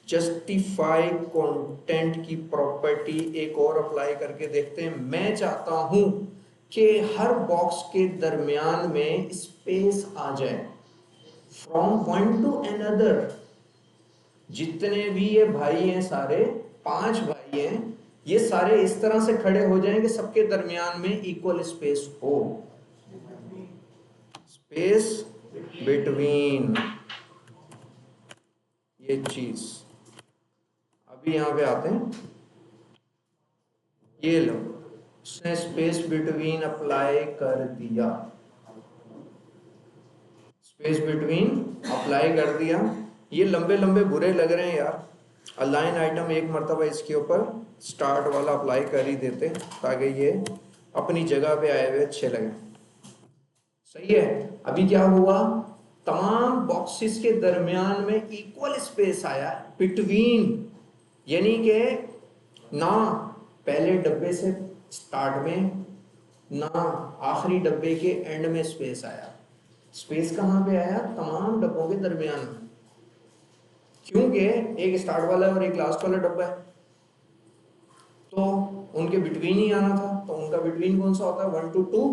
जस्टिफाई कंटेंट की प्रॉपर्टी एक और अप्लाई करके देखते हैं। मैं चाहता हूं कि हर बॉक्स के दरमियान में स्पेस आ जाए फ्रॉम वन टू अनदर। जितने भी ये भाई हैं, सारे 5 भाई हैं, ये सारे इस तरह से खड़े हो जाएं कि सबके दरमियान में इक्वल स्पेस हो। स्पेस बिटवीन, ये चीज। अभी यहां पे आते हैं, ये लो, उसने स्पेस बिटवीन अप्लाई कर दिया। स्पेस बिटवीन अप्लाई कर दिया। ये लंबे लंबे बुरे लग रहे हैं यार। अलाइन आइटम एक मरतबा इसके ऊपर स्टार्ट वाला अप्लाई कर ही देते ताकि ये अपनी जगह पे आए हुए अच्छे लगे। सही है। अभी क्या हुआ, तमाम बॉक्सेस के दरमियान में इक्वल स्पेस आया बिटवीन, यानी कि ना पहले डब्बे से स्टार्ट में ना आखिरी डब्बे के एंड में स्पेस आया। स्पेस कहां पे आया, तमाम डब्बों के दरमियान में, क्योंकि एक स्टार्ट वाला है और एक लास्ट वाला डब्बा है, तो उनके बिटवीन ही आना था। तो उनका बिटवीन कौन सा होता है, 1 to 2,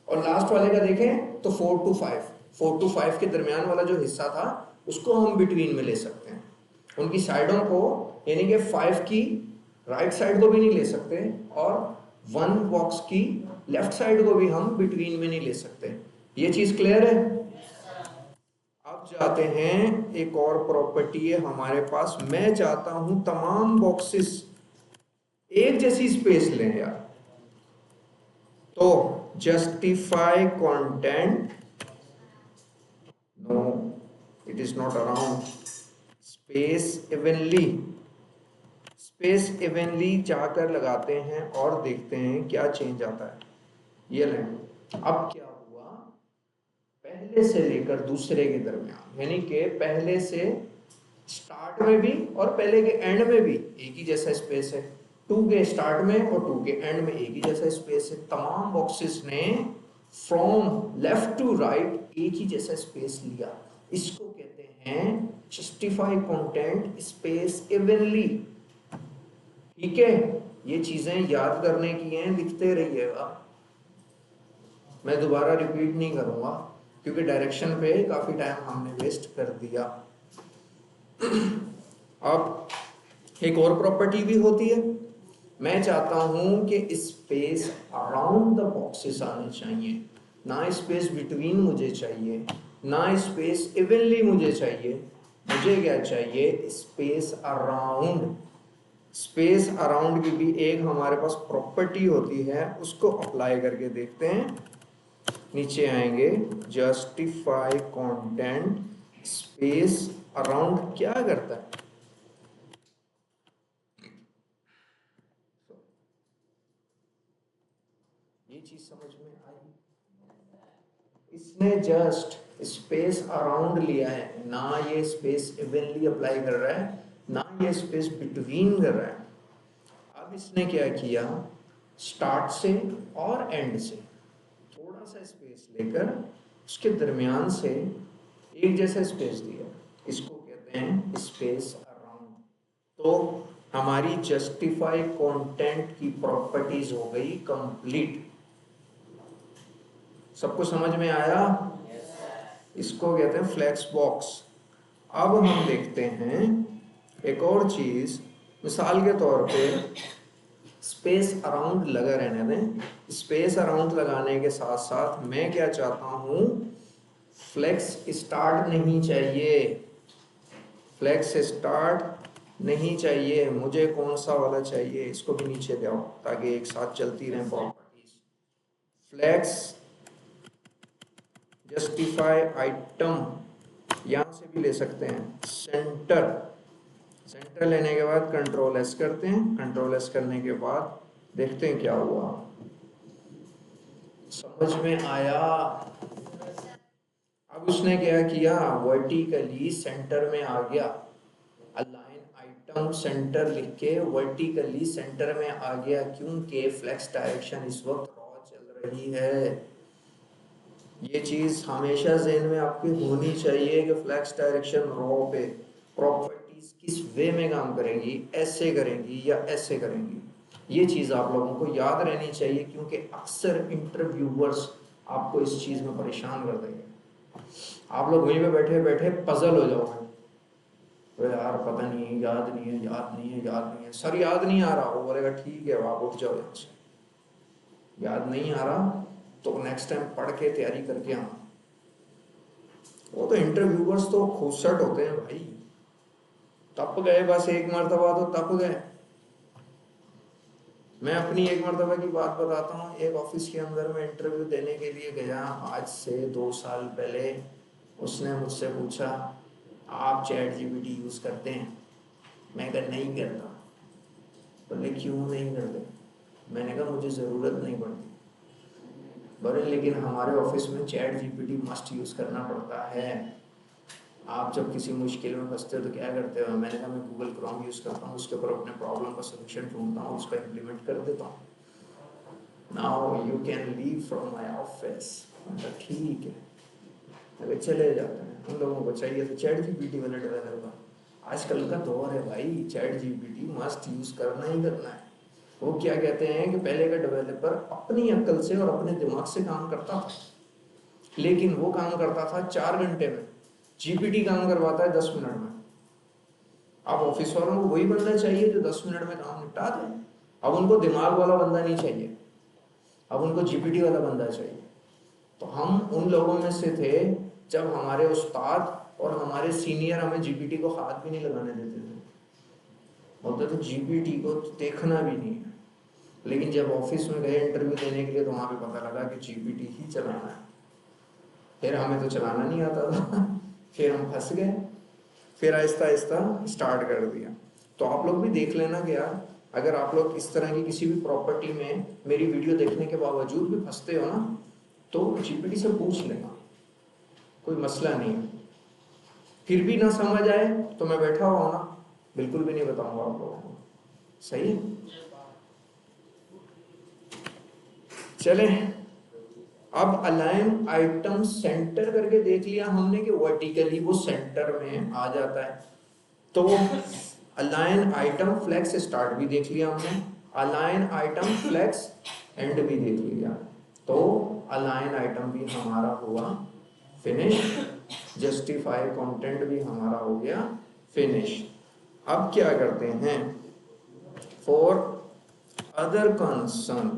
और लास्ट वाले का देखें तो 4 to 5। 4 to 5 के दरमियान वाला जो हिस्सा था उसको हम बिटवीन में ले सकते हैं। उनकी साइडों को, यानी कि 5 की राइट साइड को भी नहीं ले सकते और 1 बॉक्स की लेफ्ट साइड को भी हम बिटवीन में नहीं ले सकते। ये चीज क्लियर है। अब जाते हैं, एक और प्रॉपर्टी है हमारे पास। मैं चाहता हूं तमाम बॉक्सेस एक जैसी स्पेस लें यार, तो justify content, no it is not around, space evenly. Space evenly जाकर लगाते हैं और देखते हैं क्या चेंज आता है। ये लें, अब क्या हुआ, पहले से लेकर दूसरे के दरमियान, यानी कि पहले से स्टार्ट में भी और पहले के एंड में भी एक ही जैसा स्पेस है। 2 के स्टार्ट में और 2 के एंड में एक ही जैसा स्पेस है। तमाम बॉक्सेस ने फ्रॉम लेफ्ट टू राइट एक ही जैसा स्पेस लिया। इसको कहते हैं जस्टिफाई कंटेंट स्पेस इवनली। ठीक है, ये चीजें याद करने की हैं, लिखते रहिएगा। मैं दोबारा रिपीट नहीं करूंगा क्योंकि डायरेक्शन पे काफी टाइम हमने वेस्ट कर दिया। अब एक और प्रॉपर्टी भी होती है। मैं चाहता हूं कि स्पेस अराउंड द बॉक्सेस आने चाहिए, ना स्पेस बिटवीन मुझे चाहिए, ना स्पेस इवनली मुझे चाहिए। मुझे क्या चाहिए, स्पेस अराउंड। स्पेस अराउंड की भी एक हमारे पास प्रॉपर्टी होती है, उसको अप्लाई करके देखते हैं। नीचे आएंगे, जस्टिफाई कंटेंट स्पेस अराउंड क्या करता है। ये चीज समझ में आई। इसने जस्ट स्पेस अराउंड लिया है, ना ये स्पेस इवनली अप्लाई कर रहा है, ना ये स्पेस बिटवीन कर रहा है। अब इसने क्या किया, स्टार्ट से और एंड से थोड़ा सा स्पेस लेकर उसके दरमियान से एक जैसा स्पेस दिया। इसको कहते हैं स्पेस अराउंड। तो हमारी जस्टिफाई कंटेंट की प्रॉपर्टीज हो गई कंप्लीट। सबको समझ में आया। इसको कहते हैं फ्लेक्स बॉक्स। अब हम देखते हैं एक और चीज, मिसाल के तौर पे स्पेस अराउंड लगा रहने दें। स्पेस अराउंड लगाने के साथ साथ मैं क्या चाहता हूँ, फ्लेक्स स्टार्ट नहीं चाहिए, फ्लेक्स स्टार्ट नहीं चाहिए, मुझे कौन सा वाला चाहिए, इसको भी नीचे ले आओ ताकि एक साथ चलती रहें प्रॉपर्टीज। फ्लेक्स जस्टिफाई आइटम यहाँ से भी ले सकते हैं, सेंटर, सेंटर लेने के बाद कंट्रोल एस करते हैं, कंट्रोल एस करने के बाद देखते हैं क्या हुआ, समझ में आया। अब उसने क्या किया, वर्टिकली सेंटर में आ गया, अलाइन आइटम सेंटर लिख के वर्टिकली सेंटर में आ गया, क्योंकि फ्लेक्स डायरेक्शन इस वक्त रॉ चल रही है। ये चीज हमेशा ज़हन में आपकी होनी चाहिए कि फ्लेक्स डायरेक्शन रॉ पे प्रॉपर्टीज किस वे में काम करेंगी, ऐसे करेंगी या ऐसे करेंगी, ये चीज आप लोगों को याद रहनी चाहिए, क्योंकि अक्सर इंटरव्यूअर्स आपको इस चीज में परेशान कर देंगे। आप लोग वहीं पे बैठे बैठे पजल हो जाओगे, तो यार पता नहीं, याद नहीं है, याद नहीं है, याद नहीं है, सर याद नहीं आ रहा, वो बोलेगा ठीक है आप उठ जाओ यहाँ से, याद नहीं आ रहा तो नेक्स्ट टाइम पढ़ के तैयारी करके आना। वो तो इंटरव्यूअर्स तो खूसट होते हैं भाई, तप गए बस एक मर्तबा तो तप गए। मैं अपनी एक मर्तबा की बात बताता हूँ, एक ऑफिस के अंदर मैं इंटरव्यू देने के लिए गया, आज से 2 साल पहले। उसने मुझसे पूछा आप चैट जीपीटी यूज करते हैं? मैं कहा नहीं करता। बोले क्यों नहीं करते? मैंने कहा मुझे जरूरत नहीं पड़ती। बोले लेकिन हमारे ऑफिस में चैट जीपीटी मस्ट यूज करना पड़ता है, आप जब किसी मुश्किल में फंसते हो तो क्या करते हो? मैंने कहा मैं गूगल क्रोम यूज करता हूँ, उसके ऊपर अपने प्रॉब्लम का सोल्यूशन ढूंढता हूँ, उसको इम्प्लीमेंट कर देता हूँ। Now you can leave from my office. ठीक है, अगर चले जाते हैं। उन लोगों को चाहिए तो चैट जीपीटी वाले डेवलपर, आजकल का दौर है भाई, चैट जीपीटी मस्ट यूज करना ही करना है। वो क्या कहते हैं कि पहले का डेवलपर अपनी अक्ल से और अपने दिमाग से काम करता था, लेकिन वो काम करता था 4 घंटे में, जीपीटी काम करवाता है 10 मिनट में। अब ऑफिस वालों को वही बंदा चाहिए जो 10 मिनट में काम निपटा दे। अब उनको दिमाग वाला बंदा नहीं चाहिए, अब उनको जीपीटी वाला बंदा चाहिए। तो हम उन लोगों में से थे जब हमारे उस्ताद और हमारे सीनियर हमें जीपीटी को हाथ भी नहीं लगाने देते थे, बोलते थे जीपीटी को तो देखना भी नहीं है। लेकिन जब ऑफिस में गए इंटरव्यू देने के लिए तो वहां पे पता लगा कि जीपीटी ही चलाना है। फिर हमें तो चलाना नहीं आता था फिर हम फंस गए, फिर आहिस्ता आहिस्ता स्टार्ट कर दिया। तो आप लोग भी देख लेना कि यार अगर आप लोग इस तरह की किसी भी प्रॉपर्टी में मेरी वीडियो देखने के बावजूद भी फंसते हो ना, तो जीपीटी से पूछ लेना, कोई मसला नहीं है। फिर भी ना समझ आए तो मैं बैठा हुआ हूं ना, बिल्कुल भी नहीं बताऊंगा आप लोगों को। सही है, चले। अब अलाइन आइटम सेंटर करके देख लिया हमने कि वर्टिकली वो सेंटर में आ जाता है। तो अलाइन आइटम फ्लेक्स स्टार्ट भी देख लिया हमने, अलाइन आइटम फ्लेक्स एंड भी देख लिया। तो अलाइन आइटम भी हमारा हुआ फिनिश, जस्टिफाई कंटेंट भी हमारा हो गया फिनिश। अब क्या करते हैं, फॉर अदर कंसर्न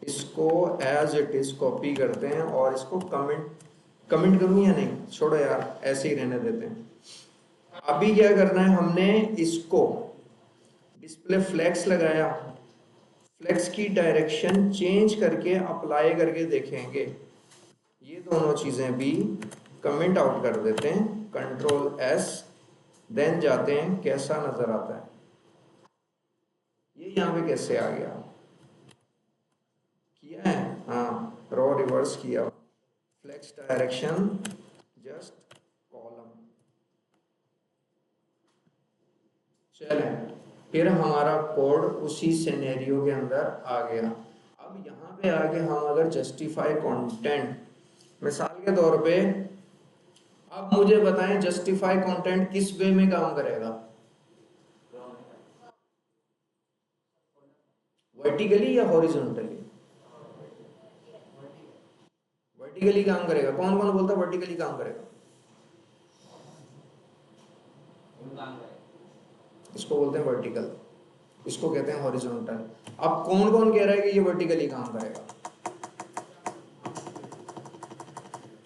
इसको एज इट इज कॉपी करते हैं और इसको कमेंट करूं या नहीं, छोड़ो यार ऐसे ही रहने देते हैं। अभी क्या करना है, हमने इसको डिस्प्ले फ्लेक्स लगाया, फ्लेक्स की डायरेक्शन चेंज करके अप्लाई करके देखेंगे। ये दोनों चीजें भी कमेंट आउट कर देते हैं, कंट्रोल एस, देन जाते हैं कैसा नजर आता है। ये यहाँ पे कैसे आ गया, किया है, हाँ रॉ रिवर्स किया, फ्लेक्स डायरेक्शन जस्ट कॉलम। चले, फिर हमारा कोड उसी सिनेरियो के अंदर आ गया। अब यहाँ पे आगे हम अगर जस्टिफाई कंटेंट, मिसाल के तौर पे अब मुझे बताएं जस्टिफाई कंटेंट किस वे में काम करेगा, वर्टिकली या हॉरिजॉन्टली? वर्टिकली काम करेगा। कौन कौन बोलता वर्टिकली काम करेगा? इसको बोलते हैं वर्टिकल। इसको कहते हैं हॉरिजॉन्टल। अब कौन कौन कह रहा है कि ये वर्टिकली काम करेगा?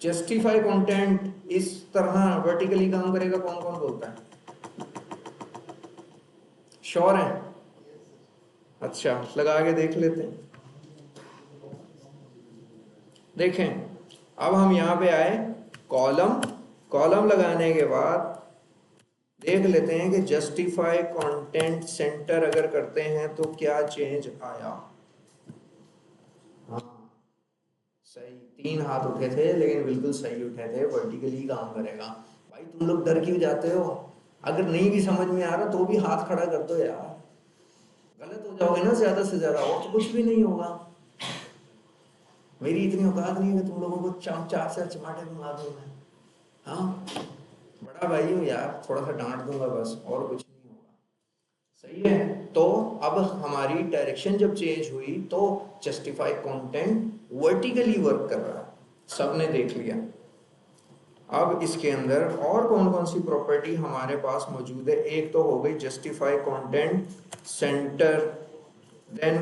जस्टिफाई कंटेंट इस तरह वर्टिकली काम करेगा, कौन कौन बोलता है? श्योर है? अच्छा, लगा के देख लेते हैं। देखें, अब हम यहाँ पे आए, कॉलम, कॉलम लगाने के बाद देख लेते हैं कि जस्टिफाई कंटेंट सेंटर अगर करते हैं तो क्या चेंज आया। हाँ सही, 3 हाथ उठे थे लेकिन बिल्कुल सही उठे थे, वर्टिकली काम करेगा। भाई तुम लोग डर क्यों जाते हो? अगर नहीं भी समझ में आ रहा तो भी हाथ खड़ा कर दो यार, गलत हो जाओगे ना ज्यादा से ज्यादा, और तो कुछ भी नहीं होगा। मेरी इतनी औकात नहीं है कि तुम लोगों को चार से चमाटे घुमा दूं मैं। हाँ, बड़ा भाई हूँ यार, थोड़ा सा डांट दूंगा बस, और कुछ नहीं होगा। सही है। तो अब हमारी डायरेक्शन जब चेंज हुई तो जस्टिफाई कंटेंट वर्टिकली वर्क कर रहा है, सबने देख लिया। अब इसके अंदर और कौन कौन सी प्रॉपर्टी हमारे पास मौजूद है? एक तो हो गई जस्टिफाई कंटेंट सेंटर, देन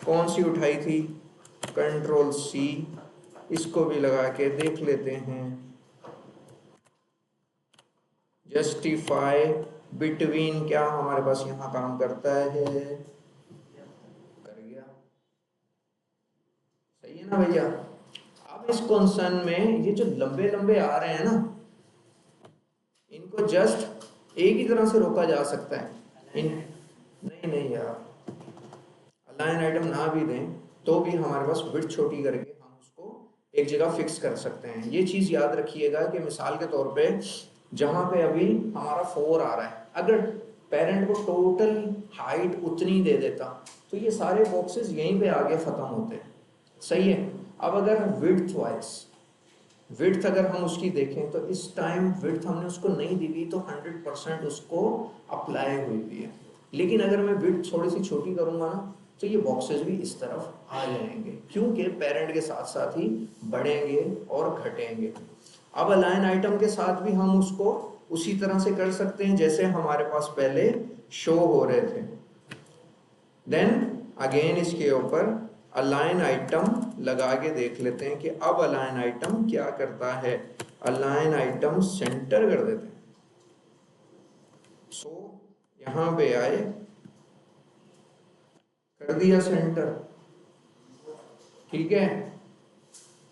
कौन सी उठाई थी? कंट्रोल सी, इसको भी लगा के देख लेते हैं। जस्टिफाई बिटवीन क्या हमारे पास यहाँ काम करता है? कर गया, सही है ना भैया? अब इस कॉन्सन में ये जो लंबे लंबे आ रहे हैं ना, इनको जस्ट एक ही तरह से रोका जा सकता है। नहीं नहीं यार, अलाइन आइटम ना भी दें तो भी हमारे पास विड्थ छोटी करके हम उसको एक जगह फिक्स कर सकते हैं। ये चीज याद रखिएगा कि मिसाल के तौर पे जहां पे अभी हमारा 4 आ रहा है, अगर पेरेंट को टोटल हाइट उतनी दे देता तो ये सारे बॉक्सेस यहीं पे आगे खत्म होते हैं। सही है। अब अगर विड्थ वाइज, विड्थ अगर हम उसकी देखें तो इस टाइम विड्थ हमने उसको नहीं दी हुई तो 100% उसको अप्लाई हुई हुई है। लेकिन अगर मैं विड्थ थोड़ी सी छोटी करूंगा ना तो ये बॉक्सेस भी इस तरफ आ जाएंगे, क्योंकि पेरेंट के साथ साथ ही बढ़ेंगे और घटेंगे। अब अलाइन आइटम के साथ भी हम उसको उसी तरह से कर सकते हैं जैसे हमारे पास पहले शो हो रहे थे। देन अगेन इसके ऊपर अलाइन आइटम लगा के देख लेते हैं कि अब अलाइन आइटम क्या करता है। अलाइन आइटम सेंटर कर देते हैं। सो यहां पे आए, कर दिया सेंटर, ठीक है।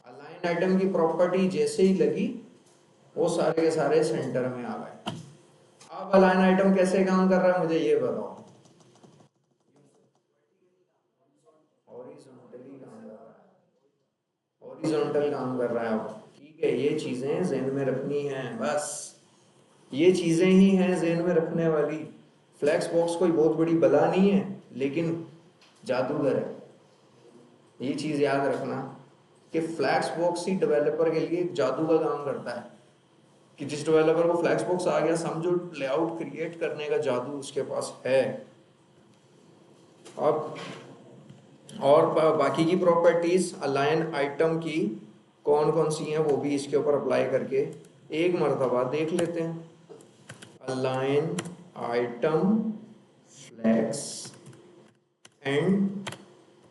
अलाइन आइटम की प्रॉपर्टी जैसे ही लगी वो सारे के सारे सेंटर में आ गए। अब अलाइन आइटम कैसे काम कर रहा है मुझे ये बताओ? हॉरिजॉन्टली काम कर रहा है, हॉरिजॉन्टल काम कर रहा है। अब ठीक है, ये चीजें ज़हन में रखनी है, बस ये चीजें ही हैं ज़हन में रखने वाली। फ्लैक्स बॉक्स कोई बहुत बड़ी बला नहीं है लेकिन जादूगर है, ये चीज याद रखना कि फ्लैक्स बॉक्स ही डेवलपर के लिए एक जादू का काम करता है। कि जिस डेवलपर को फ्लैक्स बॉक्स आ गया, समझो लेआउट क्रिएट करने का जादू उसके पास है। अब और बाकी की प्रॉपर्टीज अलाइन आइटम की कौन कौन सी हैं वो भी इसके ऊपर अप्लाई करके एक मर्तबा देख लेते हैं। अलाइन आइटम फ्लैक्स एंड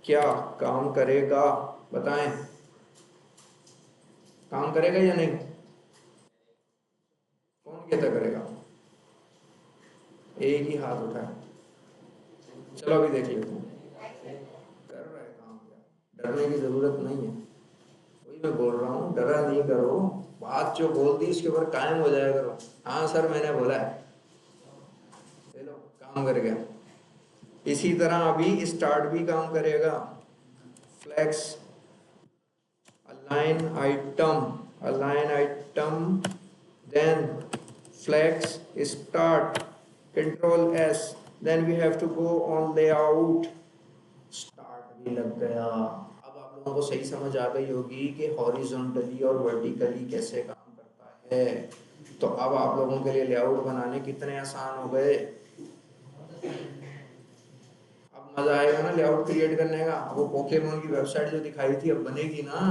क्या काम करेगा? बताएं, काम करेगा या नहीं? कौन कहता करेगा? एक ही हाथ उठा है। चलो अभी देख लेते हैं कर रहा है काम क्या। डरने की जरूरत नहीं है, वही मैं बोल रहा हूँ, डरा नहीं करो, बात जो बोल दी उसके ऊपर कायम हो जाया करो। हाँ सर मैंने बोला है, चलो काम कर गया। इसी तरह अभी स्टार्ट भी काम करेगा। Flex align item, align item, then flex start, control S, then we have to go on layout। start भी लग गया। अब आप लोगों को सही समझ आ गई होगी कि हॉरिजॉन्टली और वर्टिकली कैसे काम करता है। तो अब आप लोगों के लिए लेआउट बनाने कितने आसान हो गए। अब मजा आएगा ना लेआउट क्रिएट करने का। वो पोकेमोन की वेबसाइट जो दिखाई थी अब बनेगी ना।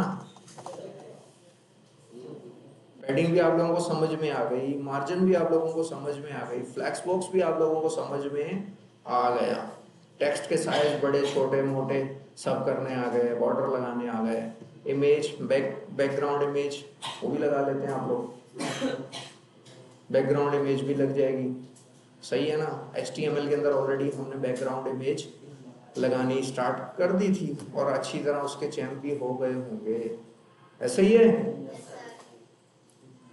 पैडिंग भी आप लोगों को समझ में आ गई, मार्जिन भी आप लोगों को समझ में आ गई, फ्लैक्स बॉक्स भी आप लोगों को समझ में आ गया। टेक्स्ट के साइज बड़े छोटे मोटे सब करने आ गए, बॉर्डर लगाने आ गए, इमेज बैकग्राउंड इमेज वो भी लगा लेते हैं आप लोग, बैकग्राउंड इमेज भी लग जाएगी, सही है ना। HTML के अंदर ऑलरेडी हमने बैकग्राउंड इमेज लगानी स्टार्ट कर दी थी और अच्छी तरह उसके चैम्प भी हो गए होंगे, ऐसा ही है।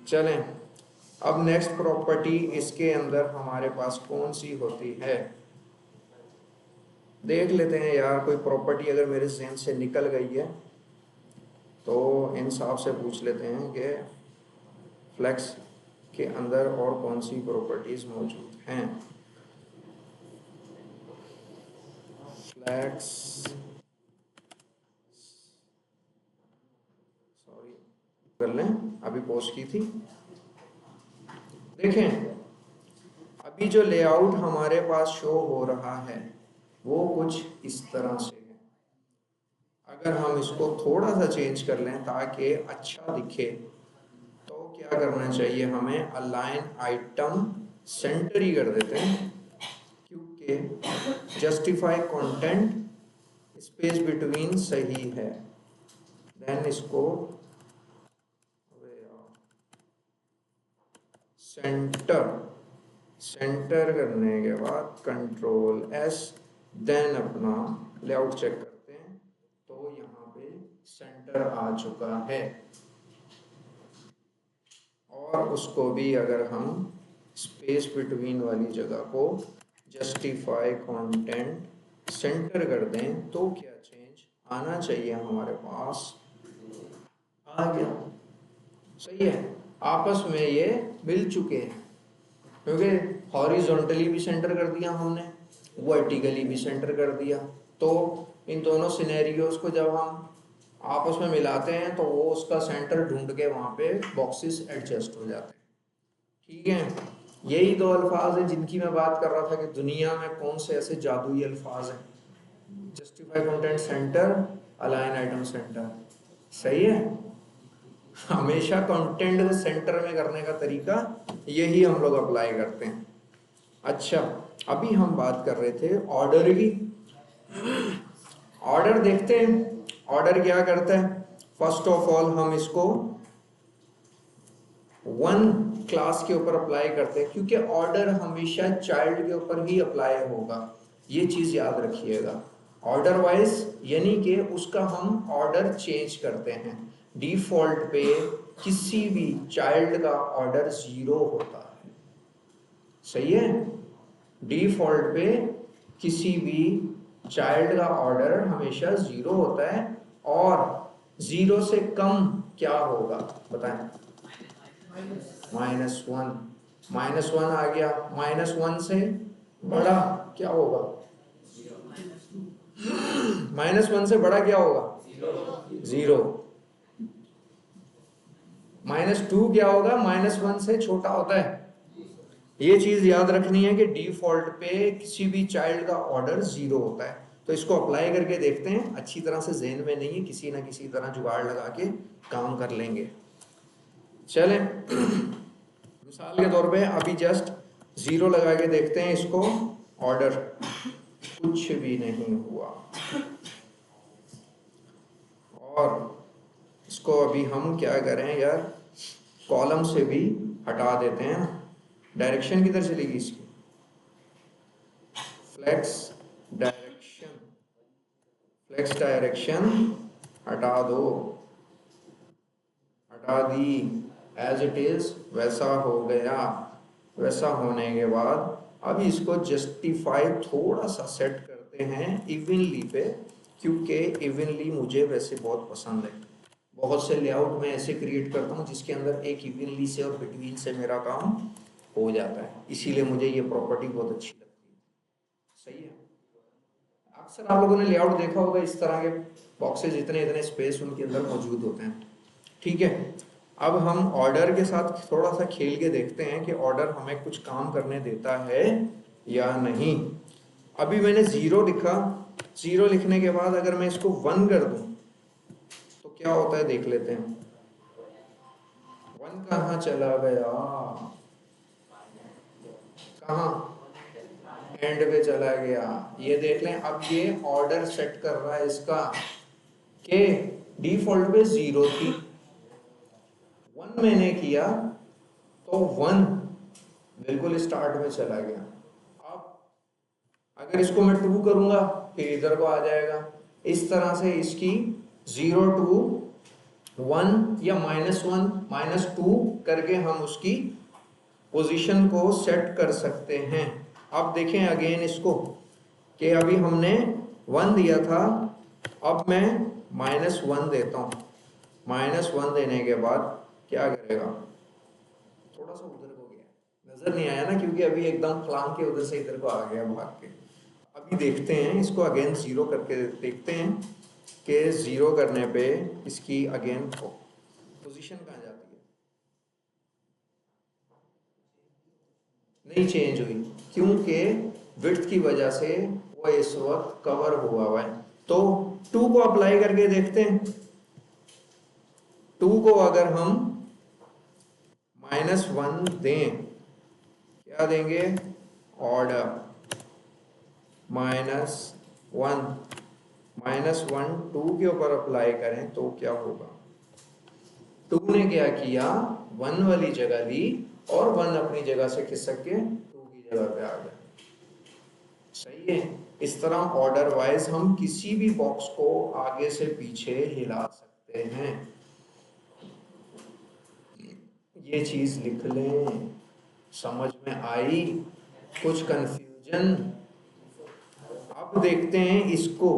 चलें, अब नेक्स्ट प्रॉपर्टी इसके अंदर हमारे पास कौन सी होती है, देख लेते हैं यार। कोई प्रॉपर्टी अगर मेरे जहन से निकल गई है तो इंसाफ से पूछ लेते हैं कि फ्लेक्स के अंदर और कौन सी प्रॉपर्टीज मौजूद हैं। फ्लेक्स, सॉरी कर लें, अभी पोस्ट की थी। देखें, अभी जो लेआउट हमारे पास शो हो रहा है वो कुछ इस तरह से है। अगर हम इसको थोड़ा सा चेंज कर लें ताकि अच्छा दिखे तो क्या करना चाहिए हमें, अलाइन आइटम सेंटर ही कर देते हैं, क्योंकि जस्टिफाई कंटेंट स्पेस बिटवीन सही है। देन इसको सेंटर, सेंटर करने के बाद कंट्रोल S, देन अपना लेआउट चेक करते हैं तो यहाँ पे सेंटर आ चुका है। और उसको भी अगर हम स्पेस बिटवीन वाली जगह को जस्टिफाई कंटेंट सेंटर कर दें तो क्या चेंज आना चाहिए हमारे पास, आ गया, सही है। आपस में ये मिल चुके हैं क्योंकि हॉरिजॉन्टली भी सेंटर कर दिया हमने, वर्टिकली भी सेंटर कर दिया, तो इन दोनों सिनेरियोज को जब हम आपस में मिलाते हैं तो वो उसका सेंटर ढूंढ के वहां पे बॉक्सेस एडजस्ट हो जाते हैं, ठीक है। यही दो अल्फाज हैं जिनकी मैं बात कर रहा था कि दुनिया में कौन से ऐसे जादुई अल्फाज हैं, justify content centre, align item centre, सही है। हमेशा कंटेंट को सेंटर में करने का तरीका यही हम लोग अप्लाई करते हैं। अच्छा, अभी हम बात कर रहे थे ऑर्डर की। ऑर्डर देखते हैं, ऑर्डर क्या करता है। फर्स्ट ऑफ ऑल हम इसको वन क्लास के ऊपर अप्लाई करते हैं क्योंकि ऑर्डर हमेशा चाइल्ड के ऊपर ही अप्लाई होगा, ये चीज याद रखिएगा। ऑर्डर वाइज यानी कि उसका हम ऑर्डर चेंज करते हैं। डिफॉल्ट पे किसी भी चाइल्ड का ऑर्डर 0 होता है, सही है। डिफॉल्ट पे किसी भी चाइल्ड का ऑर्डर हमेशा 0 होता है और 0 से कम क्या होगा बताएं, -1, -1 आ गया, -1 से बड़ा क्या होगा, -1 से बड़ा क्या होगा 0, -2 क्या होगा, -1 से छोटा होता है। ये चीज याद रखनी है कि डिफॉल्ट पे किसी भी चाइल्ड का ऑर्डर 0 होता है। तो इसको अप्लाई करके देखते हैं, अच्छी तरह से ज़हन में नहीं है, किसी ना किसी तरह जुगाड़ लगा के काम कर लेंगे। चलें, मिसाल के तौर पे अभी जस्ट 0 लगा के देखते हैं इसको, ऑर्डर कुछ भी नहीं हुआ। और इसको अभी हम क्या करें यार, कॉलम से भी हटा देते हैं, डायरेक्शन किधर चलेगी इसकी, फ्लेक्स डायरेक्शन, फ्लेक्स डायरेक्शन हटा दो, हटा दी, एज इट इज वैसा हो गया। वैसा होने के बाद अभी इसको जस्टिफाई थोड़ा सा सेट करते हैं इवनली पे, क्योंकि इवनली मुझे वैसे बहुत पसंद है। बहुत से लेआउट में ऐसे क्रिएट करता हूँ जिसके अंदर एक इवनली से और बिटवीन से मेरा काम हो जाता है, इसीलिए मुझे ये प्रॉपर्टी बहुत अच्छी लगती है, सही है। अक्सर आप लोगों ने लेआउट देखा होगा, इस तरह के बॉक्सेस इतने इतने स्पेस उनके अंदर मौजूद होते हैं, ठीक है। अब हम ऑर्डर के साथ थोड़ा सा खेल के देखते हैं कि ऑर्डर हमें कुछ काम करने देता है या नहीं। अभी मैंने 0 लिखा, 0 लिखने के बाद अगर मैं इसको 1 कर दूं तो क्या होता है देख लेते हैं। 1 कहाँ चला गया, कहाँ, एंड पे चला गया। ये देख लें, अब ये ऑर्डर सेट कर रहा है इसका कि डिफॉल्ट पे 0 थी, 1 मैंने किया तो 1 बिल्कुल स्टार्ट में चला गया। अब अगर इसको मैं 2 करूंगा फिर इधर को आ जाएगा। इस तरह से इसकी 0 to 1 या -1 -2 करके हम उसकी पोजीशन को सेट कर सकते हैं। अब देखें अगेन इसको कि अभी हमने 1 दिया था, अब मैं -1 देता हूँ। -1 देने के बाद क्या करेगा, थोड़ा सा उधर को गया, नजर नहीं आया ना क्योंकि अभी एकदम फलांग के उधर से इधर को आ गया भाग के। अभी देखते हैं इसको अगेन 0 करके देखते हैं कि 0 करने पे इसकी अगेन पोजीशन कहाँ जाती है, नहीं चेंज हुई क्योंकि विड्थ की वजह से वो इस वक्त कवर हुआ है। तो 2 को अप्लाई करके देखते हैं। 2 को अगर हम -1 दें, क्या देंगे, ऑर्डर -1 -1 2 के ऊपर अप्लाई करें तो क्या होगा, 2 ने क्या किया, 1 वाली जगह ली और 1 अपनी जगह से खिसक के 2 की जगह पे आ गया। सही है। इस तरह ऑर्डर वाइज हम किसी भी बॉक्स को आगे से पीछे हिला सकते हैं। ये चीज लिख लें, समझ में आई, कुछ कंफ्यूजन। अब देखते हैं इसको,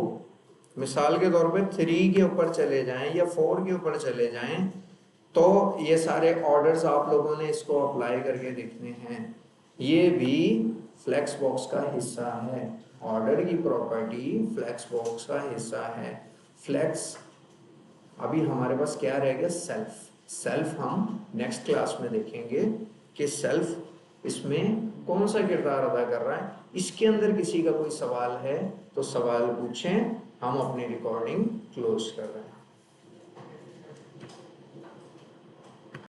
मिसाल के तौर पे 3 के ऊपर चले जाएं या 4 के ऊपर चले जाएं तो ये सारे ऑर्डर्स आप लोगों ने इसको अप्लाई करके देखने हैं। ये भी फ्लेक्स बॉक्स का हिस्सा है, ऑर्डर की प्रॉपर्टी फ्लेक्स बॉक्स का हिस्सा है। फ्लेक्स अभी हमारे पास क्या रह गया, सेल्फ। सेल्फ हम नेक्स्ट क्लास में देखेंगे कि सेल्फ इसमें कौन सा किरदार अदा कर रहा है। इसके अंदर किसी का कोई सवाल है तो सवाल पूछें, हम अपनी रिकॉर्डिंग क्लोज कर रहे हैं।